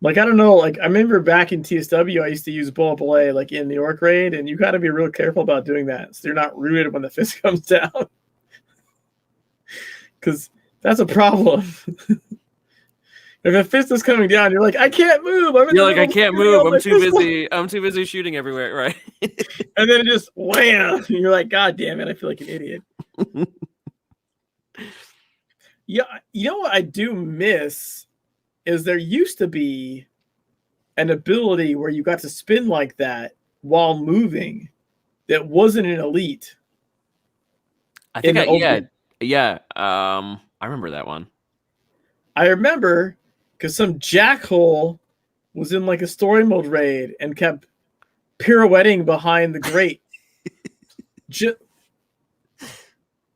Like, I don't know, like, I remember back in TSW, I used to use Bullet Ballet, like, in the Orc Raid, and you got to be real careful about doing that, so you're not rooted when the fist comes down. Because that's a problem. If a fist is coming down, you're like, I can't move. I can't move. I'm too busy. I'm too busy shooting everywhere, right? And then it just wham. And you're like, God damn it! I feel like an idiot. Yeah, you know what I do miss is there used to be an ability where you got to spin like that while moving. That wasn't an elite. I think I remember that one. I remember. Because some jackhole was in like a story mode raid and kept pirouetting behind the grate.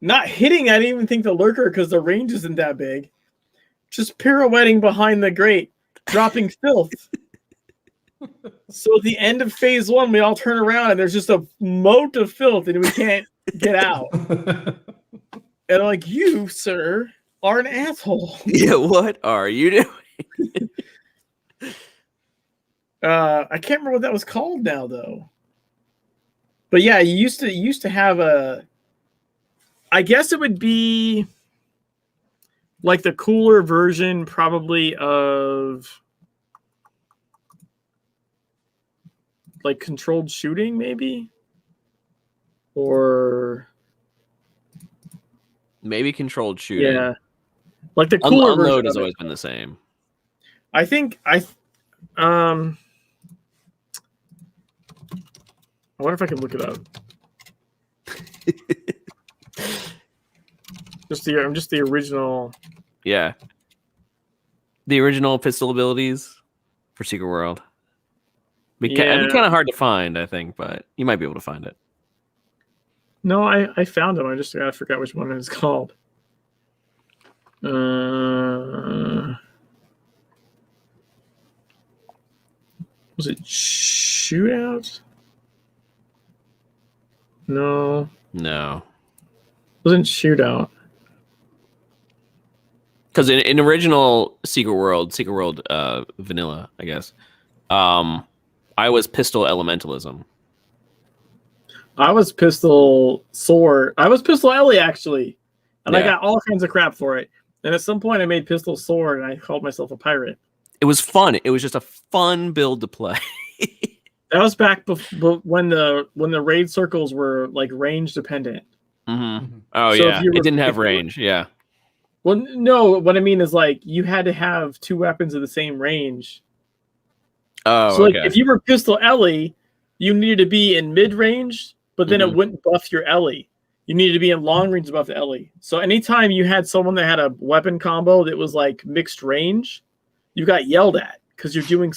Not hitting, I didn't even think the lurker because the range isn't that big. Just pirouetting behind the grate, dropping filth. So at the end of phase 1, we all turn around and there's just a moat of filth and we can't get out. And I'm like, you, sir, are an asshole. Yeah, what are you doing? I can't remember what that was called now, though. But yeah, you used to have a. I guess it would be like the cooler version, probably of like controlled shooting, maybe, or maybe controlled shooting. Yeah, like the cooler version. Unload has always been the same. I think I wonder if I can look it up. I'm just the original. Yeah. the original pistol abilities for Secret World. It'd be Yeah. kind of hard to find, I think, but you might be able to find it. No, I found them. I just gotta forget which one it's called. Was it Shootout? No, No. wasn't Shootout. Because in original Secret World Vanilla, I guess, I was Pistol Elementalism. I was Pistol Sword. I was Pistol Ellie, actually. And I Yeah. got all kinds of crap for it. And at some point, I made Pistol Sword, and I called myself a pirate. It was fun. It was just a fun build to play. That was back when the raid circles were like range dependent. Mm-hmm. Oh, So if yeah. you were- It didn't have if you were- range. Yeah. Well, no, what I mean is like you had to have two weapons of the same range. Oh, So like okay. if you were Pistol Ellie, you needed to be in mid range, but then it wouldn't buff your Ellie. You needed to be in long range to buff the Ellie. So anytime you had someone that had a weapon combo that was like mixed range, you got yelled at because you're doing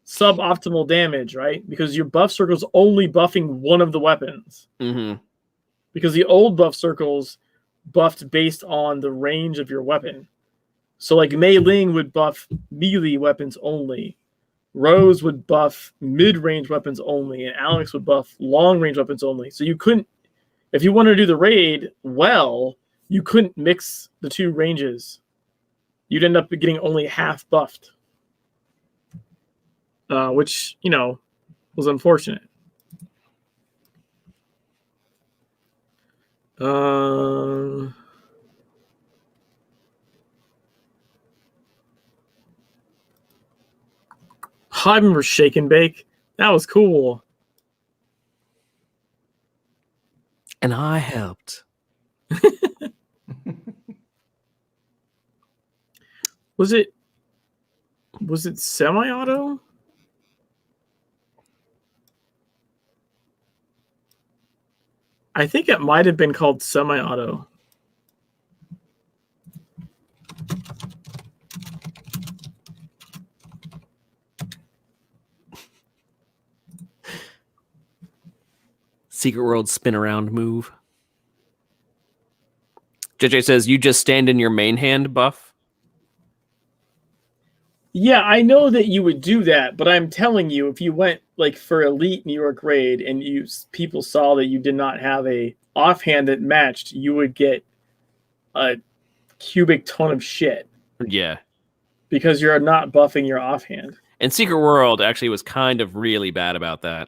suboptimal damage, right? Because your buff circle's only buffing one of the weapons. Mm-hmm. Because the old buff circles buffed based on the range of your weapon. So like Mei Ling would buff melee weapons only. Rose would buff mid-range weapons only, and Alex would buff long-range weapons only. So you couldn't, if you wanted to do the raid well, you couldn't mix the two ranges. You'd end up getting only half buffed, which, you know, was unfortunate. I remember Shake and Bake. That was cool. And I helped. Was it semi-auto? I think it might have been called semi-auto. Secret World spin around move. JJ says, you just stand in your main hand buff. Yeah, I know that you would do that, but I'm telling you, if you went like for elite New York raid and people saw that you did not have a offhand that matched, you would get a cubic ton of shit. Yeah. Because you're not buffing your offhand. And Secret World actually was kind of really bad about that.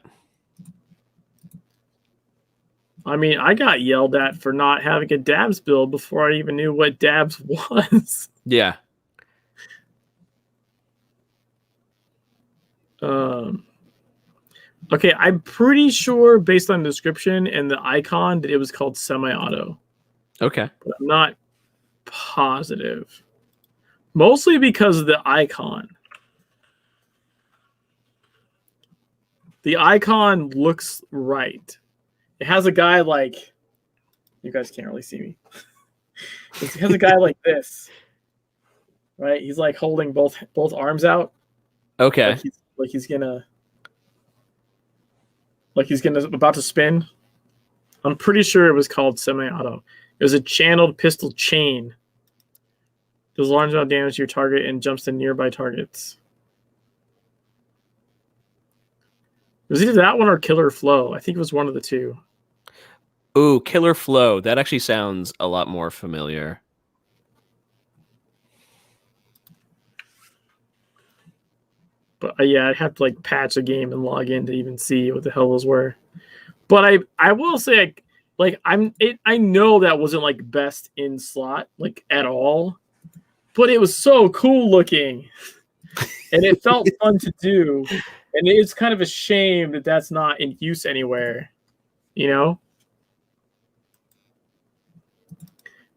I mean, I got yelled at for not having a dabs build before I even knew what dabs was. Yeah. Okay, I'm pretty sure based on the description and the icon that it was called semi-auto. Okay. But I'm not positive. Mostly because of the icon. The icon looks right. It has a guy like, you guys can't really see me. It has a guy like this, right? He's like holding both arms out. Okay. He's about to spin. I'm pretty sure it was called semi-auto. It was a channeled pistol chain. Does large amount of damage to your target and jumps to nearby targets. It was either that one or Killer Flow. I think it was one of the two. Ooh, Killer Flow. That actually sounds a lot more familiar. But yeah, I'd have to like patch a game and log in to even see what the hell those were. But I will say, I know that wasn't like best in slot like at all, but it was so cool looking, and it felt fun to do. And it's kind of a shame that that's not in use anywhere, you know?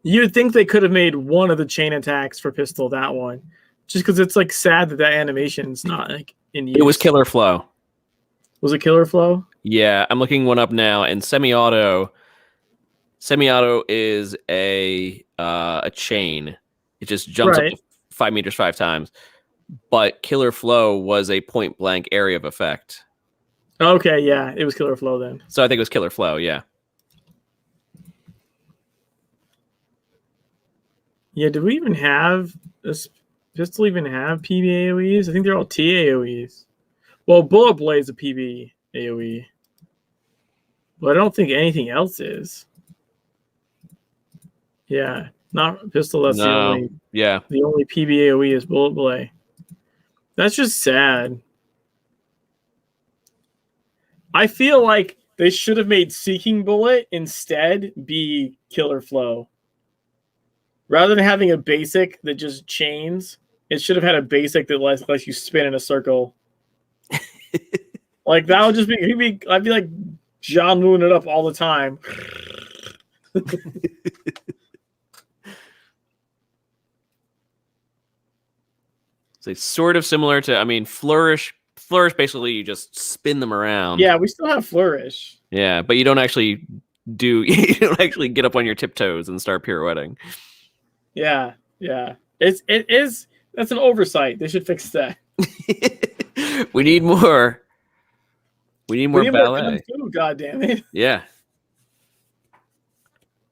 You'd think they could have made one of the chain attacks for pistol that one, just because it's like sad that animation's not like in use. It was Killer Flow. Was it Killer Flow? Yeah, I'm looking one up now, and semi-auto is a chain. It just jumps Right. up 5 meters 5 times, but Killer Flow was a point blank area of effect. Okay, yeah, it was Killer Flow then. So I think it was Killer Flow, yeah. Yeah, do we even have this pistol even have PB AoEs? I think they're all T AoEs. Well, Bullet Blade's a PB AoE. But I don't think anything else is. Yeah, not pistol, that's the only PB AoE is Bullet Blade. That's just sad. I feel like they should have made Seeking Bullet instead be Killer Flow. Rather than having a basic that just chains, it should have had a basic that lets you spin in a circle. Like that would just be I'd be like John Wooing it up all the time. So it's sort of similar to, I mean, Flourish. Flourish, basically, you just spin them around. Yeah, we still have Flourish. Yeah, but you don't actually you don't actually get up on your tiptoes and start pirouetting. Yeah. It is. That's an oversight. They should fix that. We need more. We need more ballet. God damn it. Yeah.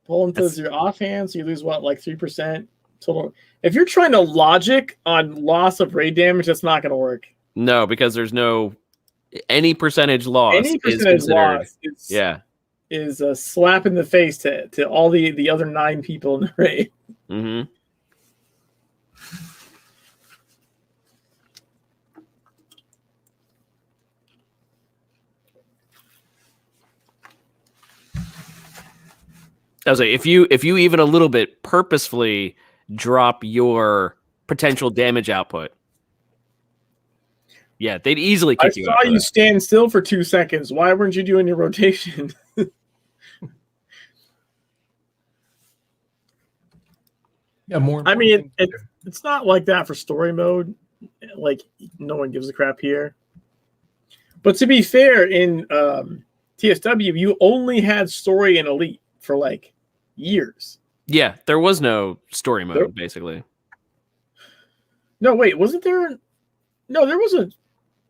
Pull into your offhand, so you lose what, like 3% total. If you're trying to logic on loss of raid damage, that's not going to work. No, because there's no any percentage loss. Any percentage loss is a slap in the face to all the other 9 people in the raid. Mm-hmm. I was like, if you even a little bit purposefully drop your potential damage output, yeah, they'd easily kick you out. I saw you stand still for 2 seconds. Why weren't you doing your rotation? Yeah, more. I mean, it's not like that for story mode. Like, no one gives a crap here. But to be fair, in TSW, you only had story and elite for like years. Yeah, there was no story mode, basically. No, wait, wasn't there? No, there was a.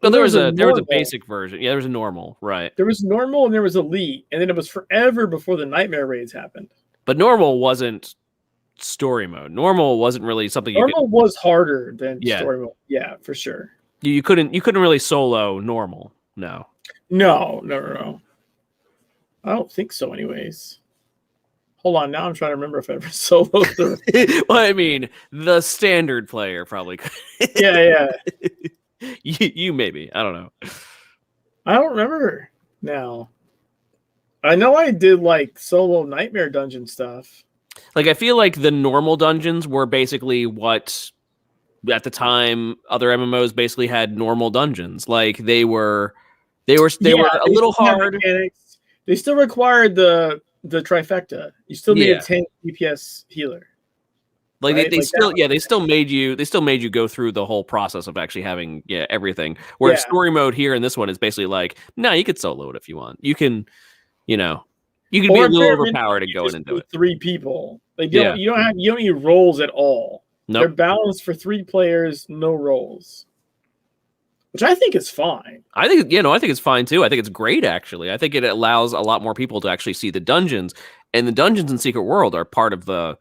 No, there was a basic version. Yeah, there was a normal, right? There was normal and there was elite, and then it was forever before the nightmare raids happened. But normal wasn't story mode. Normal wasn't really something. Normal was harder than story mode. Yeah, for sure. You couldn't really solo normal. No. No. I don't think so. Anyways, hold on. Now I'm trying to remember if I ever soloed. Well, I mean, the standard player probably could. Yeah. You maybe. I don't know. I don't remember now. I know I did like solo nightmare dungeon stuff. Like, I feel like the normal dungeons were basically what at the time other MMOs basically had normal dungeons. Like they were a little hard. Mechanics. They still required the trifecta. You still need a 10 DPS healer. Like right? they still made you go through the whole process of actually having everything. Whereas story mode here in this one is basically like, no, you could solo it if you want. You can, you can be a little overpowered and go in and do it. 3 people. Like you don't need roles at all. Nope. They're balanced for 3 players, no roles. Which I think is fine. I think it's fine too. I think it's great actually. I think it allows a lot more people to actually see the dungeons, and the dungeons in Secret World are part of the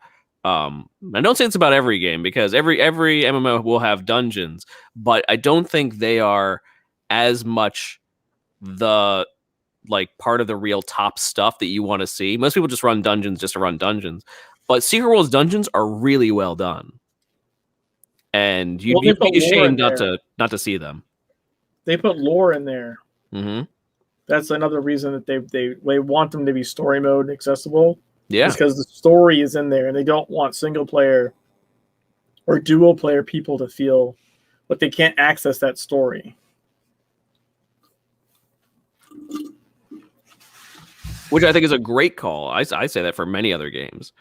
I don't say it's about every game because every MMO will have dungeons, but I don't think they are as much the like part of the real top stuff that you want to see. Most people just run dungeons just to run dungeons, but Secret World's dungeons are really well done, and you'd be ashamed not to see them. They put lore in there. Mm-hmm. That's another reason that they want them to be story mode accessible. Yeah, because the story is in there, and they don't want single player or dual player people to feel like they can't access that story. Which I think is a great call. I say that for many other games,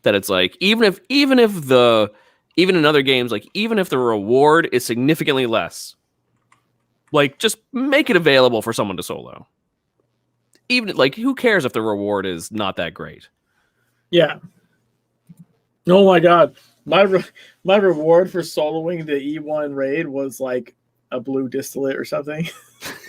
that it's like even in other games, like even if the reward is significantly less, like just make it available for someone to solo. Even like who cares if the reward is not that great? Yeah. Oh my God. My reward for soloing the E1 raid was like a blue distillate or something.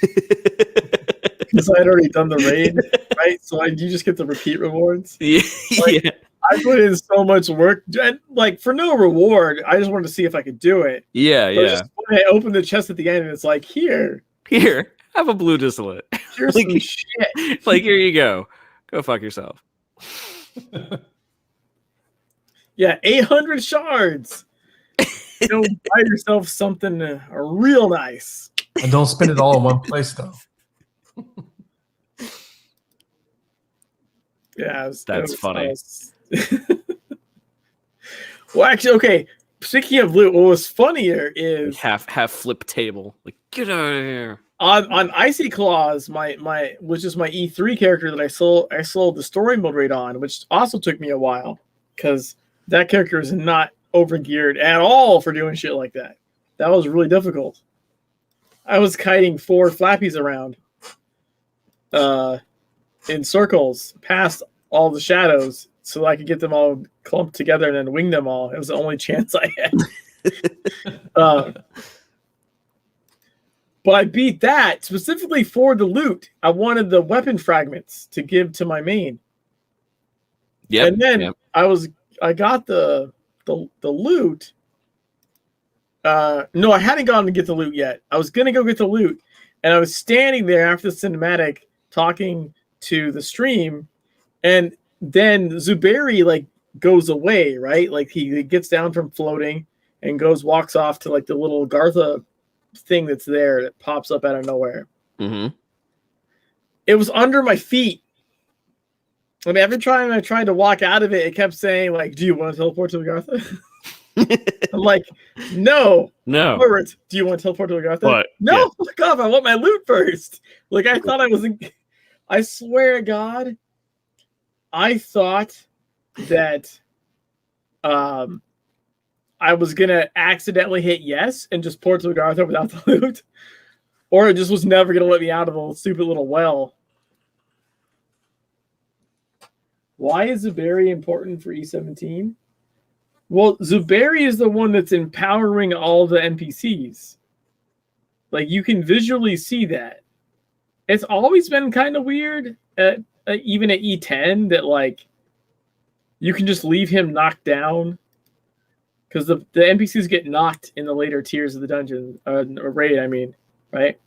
Because I had already done the raid, right? So you just get the repeat rewards. Yeah. Like, Yeah. I put in so much work, and like for no reward. I just wanted to see if I could do it. Yeah. But Yeah. just when I opened the chest at the end, and it's like, here, Here, have a blue distillate. here's Like- some shit. Like, here you go. Go fuck yourself. Yeah, 800 shards. Go buy yourself something real nice. And don't spend it all in one place, though. Yeah, That's funny. Well, actually, okay. Speaking of loot, what was funnier is Half flip table. Like, get out of here. on Icy Claws, my which is my E3 character that I sold the story mode raid on, which also took me a while because that character is not overgeared at all for doing shit like that. That was really difficult. I was kiting 4 flappies around in circles past all the shadows so I could get them all clumped together and then wing them all. It was the only chance I had. But I beat that specifically for the loot. I wanted the weapon fragments to give to my main. Yeah. And then I got the loot. No, I hadn't gone to get the loot yet. I was gonna go get the loot, and I was standing there after the cinematic talking to the stream, and then Zuberi like goes away, right? Like he gets down from floating and walks off to like the little Gartha thing that's there that pops up out of nowhere. Mm-hmm. It was under my feet. I mean, every time I tried to walk out of it, it kept saying like, "Do you want to teleport to the Gartha?" I'm like, no. Robert, do you want to teleport to the Gartha? What? No, fuck off. I want my loot first. Like, I thought I wasn't. I swear to God, I thought that I was going to accidentally hit yes and just port to the Gartha without the loot. Or it just was never going to let me out of a stupid little well. Why is Zuberi important for E17? Well, Zuberi is the one that's empowering all the NPCs. Like, you can visually see that. It's always been kind of weird, even at E10, that, like, you can just leave him knocked down. Because the NPCs get knocked in the later tiers of the dungeon, or raid, I mean, right?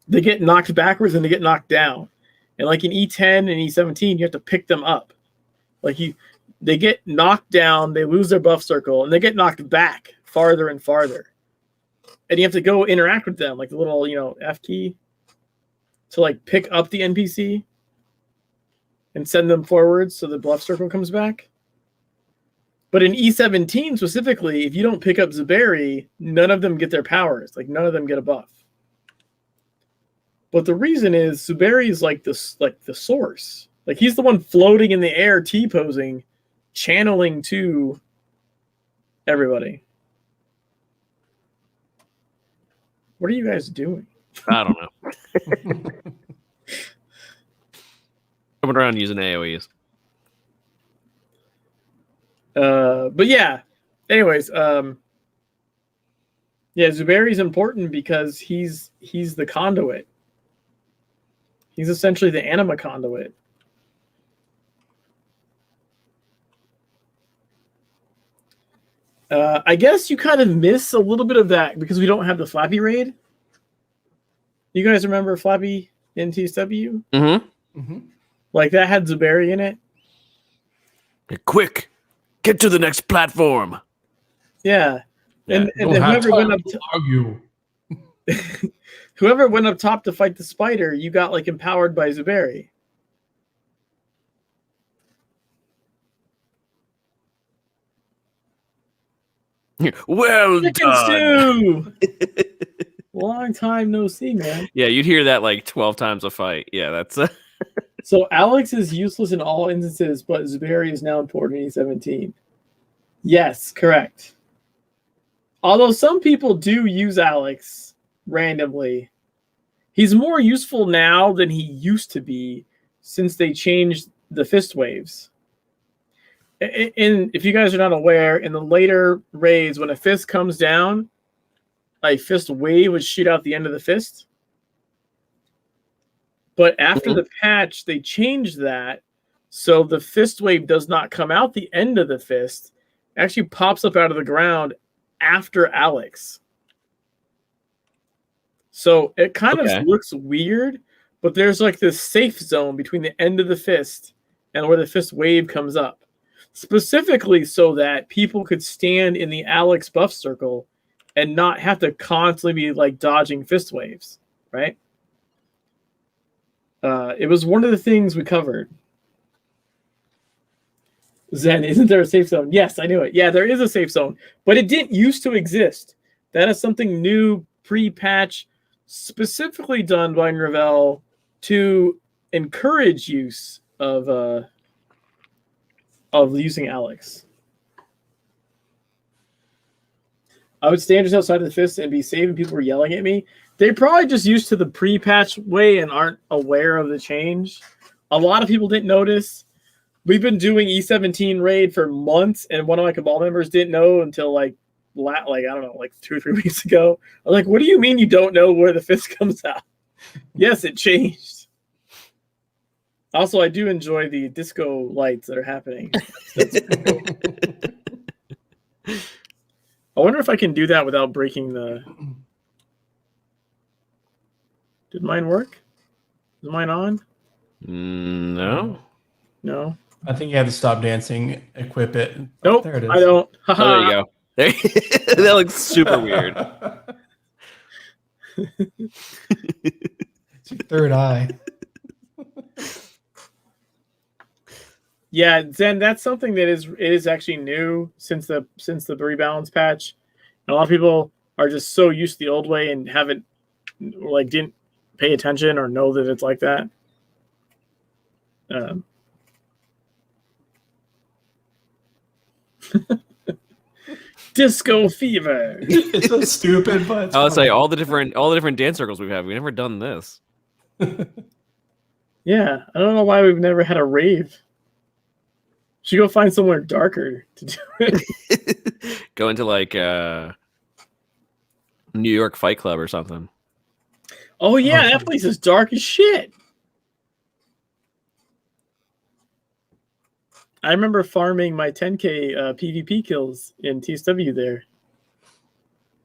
They get knocked backwards and they get knocked down. And, like, in E10 and E17, you have to pick them up. Like, they get knocked down, they lose their buff circle, and they get knocked back farther and farther. And you have to go interact with them, like the little, F key, to like pick up the NPC and send them forwards so the buff circle comes back. But in E17 specifically, if you don't pick up Zuberi, none of them get their powers. Like, none of them get a buff. But the reason is Zuberi is like the source. Like, he's the one floating in the air, T-posing, channeling to everybody. What are you guys doing? I don't know. Coming around using AoEs. But yeah. Anyways, yeah, Zuberi's important because he's the conduit. He's essentially the anima conduit. I guess you kind of miss a little bit of that because we don't have the Flappy raid. You guys remember Flappy in TSW? Mm-hmm. Mm-hmm. Like, that had Zuberi in it. Quick, get to the next platform. Yeah. And Don't then have whoever time went up to argue. whoever went up top to fight the spider, you got like empowered by Zuberi. Well Chicken done. stew! Long time no see, man. Yeah, you'd hear that like 12 times a fight. Yeah, that's So Alex is useless in all instances, but Zuberi is now important in E17. Yes, correct. Although some people do use Alex randomly. He's more useful now than he used to be since they changed the fist waves. In if you guys are not aware, in the later raids, when a fist comes down, a fist wave would shoot out the end of the fist. But after the patch, they changed that, so the fist wave does not come out the end of the fist. It actually pops up out of the ground after Alex. So it kind of looks weird, but there's like this safe zone between the end of the fist and where the fist wave comes up. Specifically so that people could stand in the Alex buff circle and not have to constantly be like dodging fist waves, right? It was one of the things we covered. Zen, isn't there a safe zone? Yes, I knew it. Yeah, there is a safe zone, but it didn't used to exist. That is something new, pre-patch, specifically done by Gravel to encourage use of using Alex. I would stand just outside of the fist and be safe, and people were yelling at me. They probably just used to the pre-patch way and aren't aware of the change. A lot of people didn't notice. We've been doing E17 raid for months, and one of my Cabal members didn't know until like I don't know, like 2 or 3 weeks ago. I was like, "What do you mean you don't know where the fist comes out?" Yes, it changed. Also, I do enjoy the disco lights that are happening. I wonder if I can do that without breaking the... Did mine work? Is mine on? No. No. I think you have to stop dancing, equip it. Nope, there it is. I don't. Oh, there you go. That looks super weird. It's your third eye. Yeah, Zen, that's something that is actually new since the rebalance patch. And a lot of people are just so used to the old way and didn't pay attention or know that it's like that. Disco fever. It's so stupid, but I'll say all the different dance circles we've had. We've never done this. Yeah, I don't know why we've never had a rave. Should go find somewhere darker to do it. Go into like New York Fight Club or something. Oh yeah, that place is dark as shit. I remember farming my 10K PvP kills in TSW there.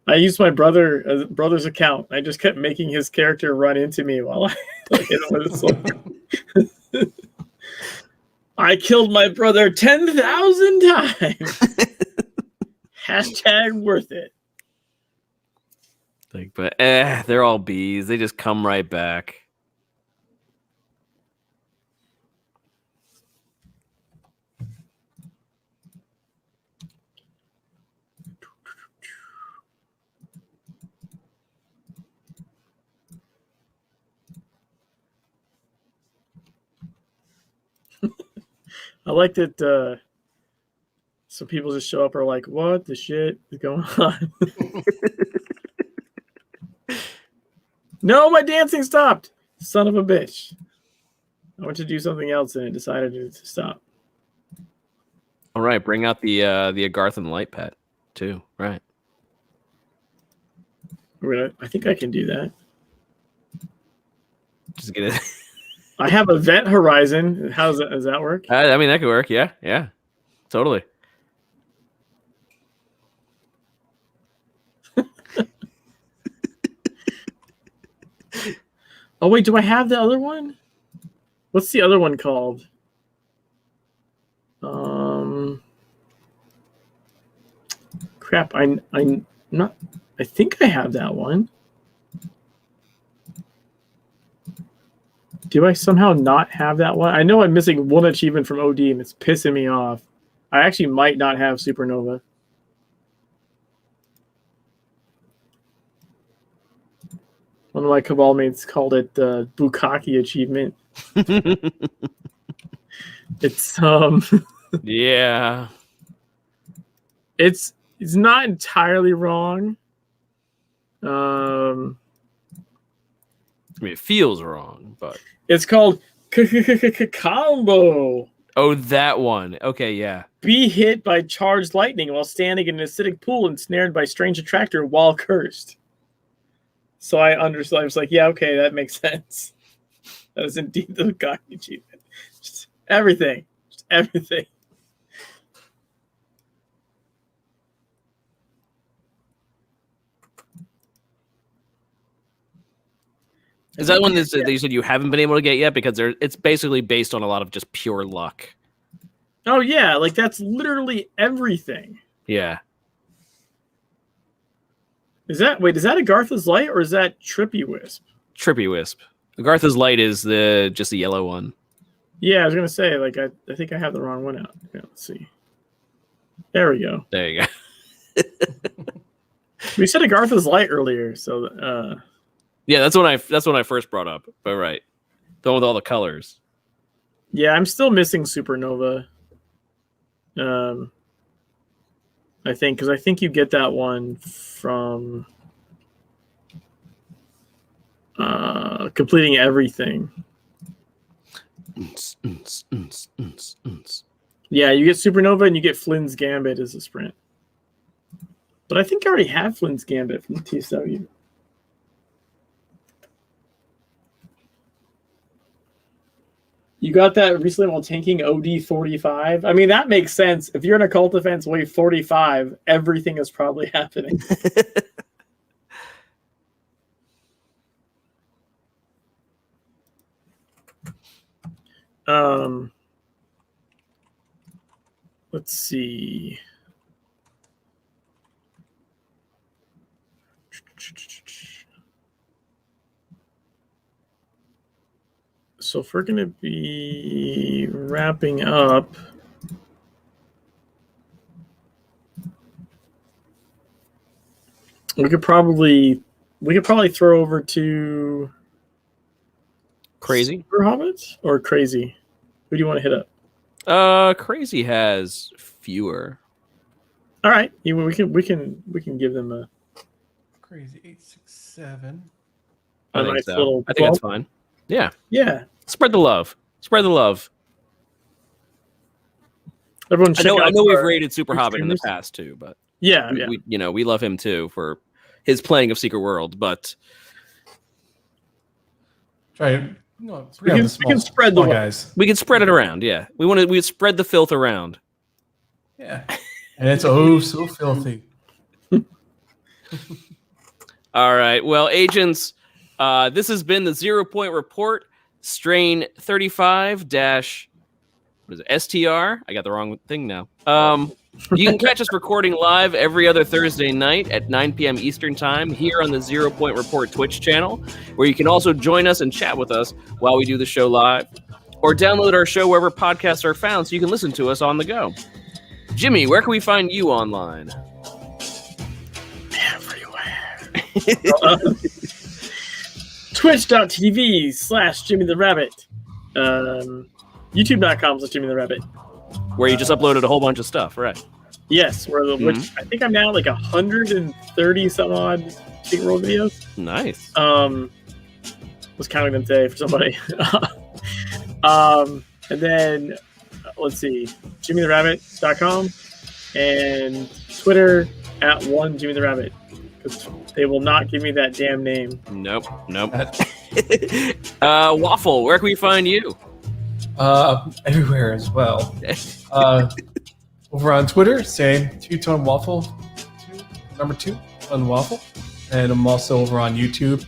I used my brother's account. I just kept making his character run into me while I hit him with a sword. I killed my brother 10,000 times. Hashtag worth it. Like, but they're all bees. They just come right back. I like that some people just show up and are like, what the shit is going on? No, my dancing stopped. Son of a bitch. I went to do something else and it decided to stop. All right, bring out the Agarthan light pet too. Right. I think I can do that. Just get it. I have Event Horizon. Does that work? I mean, that could work. Yeah, totally. Oh wait, do I have the other one? What's the other one called? Crap, I'm not. I think I have that one. Do I somehow not have that one? I know I'm missing one achievement from OD and it's pissing me off. I actually might not have Supernova. One of my Cabal mates called it the Bukkake achievement. It's yeah. It's not entirely wrong. I mean, it feels wrong, but it's called combo Oh, that one. Okay, yeah. Be hit by charged lightning while standing in an acidic pool and snared by strange attractor while cursed. So I understood. I was like, yeah, okay, that makes sense. That is indeed the Gaki achievement. Just everything. Just everything. Is that one that you said you haven't been able to get yet? Because it's basically based on a lot of just pure luck. Oh, yeah. Like, that's literally everything. Yeah. Is that Agartha's Light or is that Trippy Wisp? Trippy Wisp. Agartha's Light is just the yellow one. Yeah, I was going to say, like, I think I have the wrong one out. Yeah, let's see. There we go. There you go. We said Agartha's Light earlier, so... Yeah, that's when I first brought up. But right. The one with all the colors. Yeah, I'm still missing Supernova. I think, because I think you get that one from completing everything. Yeah, you get Supernova and you get Flynn's Gambit as a sprint. But I think I already have Flynn's Gambit from the TSW. You got that recently while tanking OD 45. I mean, that makes sense. If you're in a cult defense wave 45, everything is probably happening. Let's see. So if we're going to be wrapping up, we could probably throw over to Crazy Super Hobbits or Crazy. Who do you want to hit up? Crazy has fewer. All right, we can give them a Crazy 867. I think nice so. little I think that's fine. Yeah. Yeah. Spread the love. Spread the love. Everyone, I know we've rated Super Hobbit in the past too, but yeah, we love him too for his playing of Secret World, but Try. We can spread the guys. We can spread it around. Yeah, we spread the filth around. Yeah, and it's so filthy. All right, well, agents, this has been the 0 Point Report, strain 35 what is it, STR? I got the wrong thing now. You can catch us recording live every other Thursday night at 9 p.m. Eastern Time here on the 0 Point Report Twitch channel, where you can also join us and chat with us while we do the show live, or download our show wherever podcasts are found so you can listen to us on the go. Jimmy, where can we find you online? Everywhere. Twitch.tv/Jimmy the Rabbit. YouTube.com/Jimmy the Rabbit. Where you just uploaded a whole bunch of stuff, right? Yes, which I think I'm now like 130 some odd Secret World videos. Nice. Was counting them today for somebody. And then let's see, JimmyTheRabbit.com and Twitter @1JimmyTheRabbit, because they will not give me that damn name. Nope. Waffle, where can we find you? Everywhere as well. Over on Twitter, same two-tone waffle, number 2 on waffle, and I'm also over on YouTube.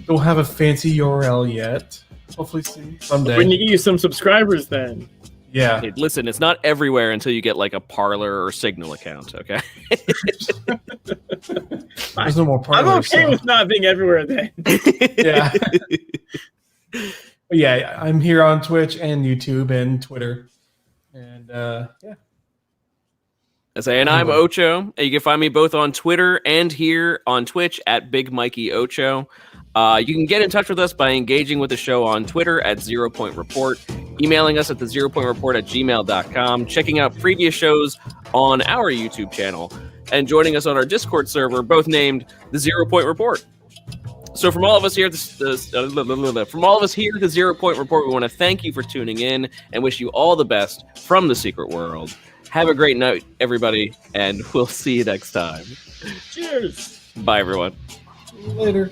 Don't have a fancy URL yet. Hopefully soon, someday. We need to get you some subscribers then. Yeah. Hey, listen, it's not everywhere until you get like a Parler or Signal account. Okay. There's no more Parler. I'm okay with not being everywhere then. Yeah. Yeah, I'm here on Twitch and YouTube and Twitter, and yeah. And I'm Ocho. You can find me both on Twitter and here on Twitch @Big Mikey Ocho. You can get in touch with us by engaging with the show on Twitter @0 Point Report, emailing us at the 0 Point Report @gmail.com, checking out previous shows on our YouTube channel, and joining us on our Discord server, both named the 0 Point Report. So from all of us here at the 0 Point Report, we want to thank you for tuning in and wish you all the best from the secret world. Have a great night, everybody, and we'll see you next time. Cheers. Bye, everyone. Later.